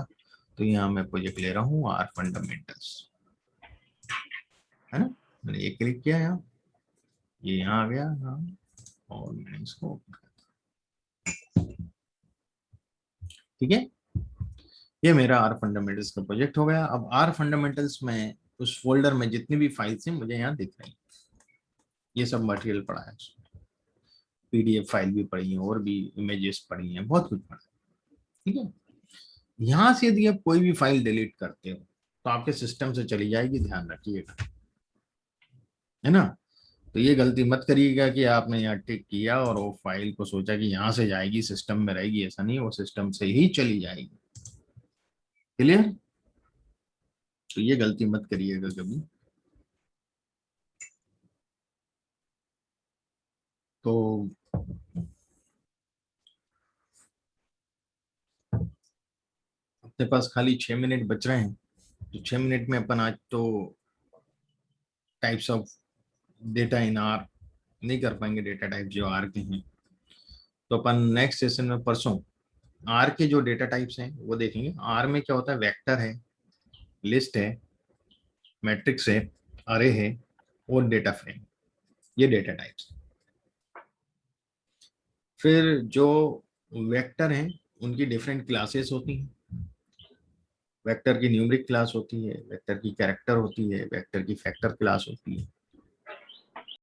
तो यहाँ मैं प्रोजेक्ट ले रहा हूँ आर फंडामेंटल्स, है ना। मैंने ये क्लिक किया यहाँ, ये यहाँ आ गया, हाँ, और मैंने इसको ओपन कर दिया, ठीक है। ये मेरा आर फंडामेंटल्स का प्रोजेक्ट हो गया। अब आर फंडामेंटल्स में उस फोल्डर में जितनी भी फाइल्स हैं मुझे यहाँ दिख रही हैं, ये सब मटेरियल पड़ा है, PDF फाइल भी पड़ी है और भी इमेजेस पड़ी हैं, बहुत कुछ पड़ा है, ठीक है। यहाँ से यदि आप कोई भी फाइल डिलीट करते हो तो आपके सिस्टम से चली जाएगी, ध्यान रखिएगा, है ना। तो ये गलती मत करिएगा कि आपने यहाँ टिक किया और वो फाइल को सोचा कि यहाँ से जाएगी सिस्टम में रहेगी, ऐसा नहीं, वो सिस्टम से ही चली जाएगी, क्लियर। तो ये गलती मत करिएगा कभी। तो अपने पास खाली 6 मिनट बच रहे हैं, तो 6 मिनट में अपन आज तो types of data in are नहीं कर पाएंगे, डेटा टाइप जो आर के हैं। तो अपन नेक्स्ट सेशन में परसों आर के जो डेटा टाइप्स हैं वो देखेंगे। आर में क्या होता है, वेक्टर है, लिस्ट है, मैट्रिक्स है, अरे है और डेटा फ्रेम, ये डेटा टाइप्स। फिर जो वेक्टर हैं उनकी डिफरेंट क्लासेस होती हैं। वेक्टर की न्यूमेरिक क्लास होती है, वेक्टर की कैरेक्टर होती है, वेक्टर की फैक्टर क्लास होती है।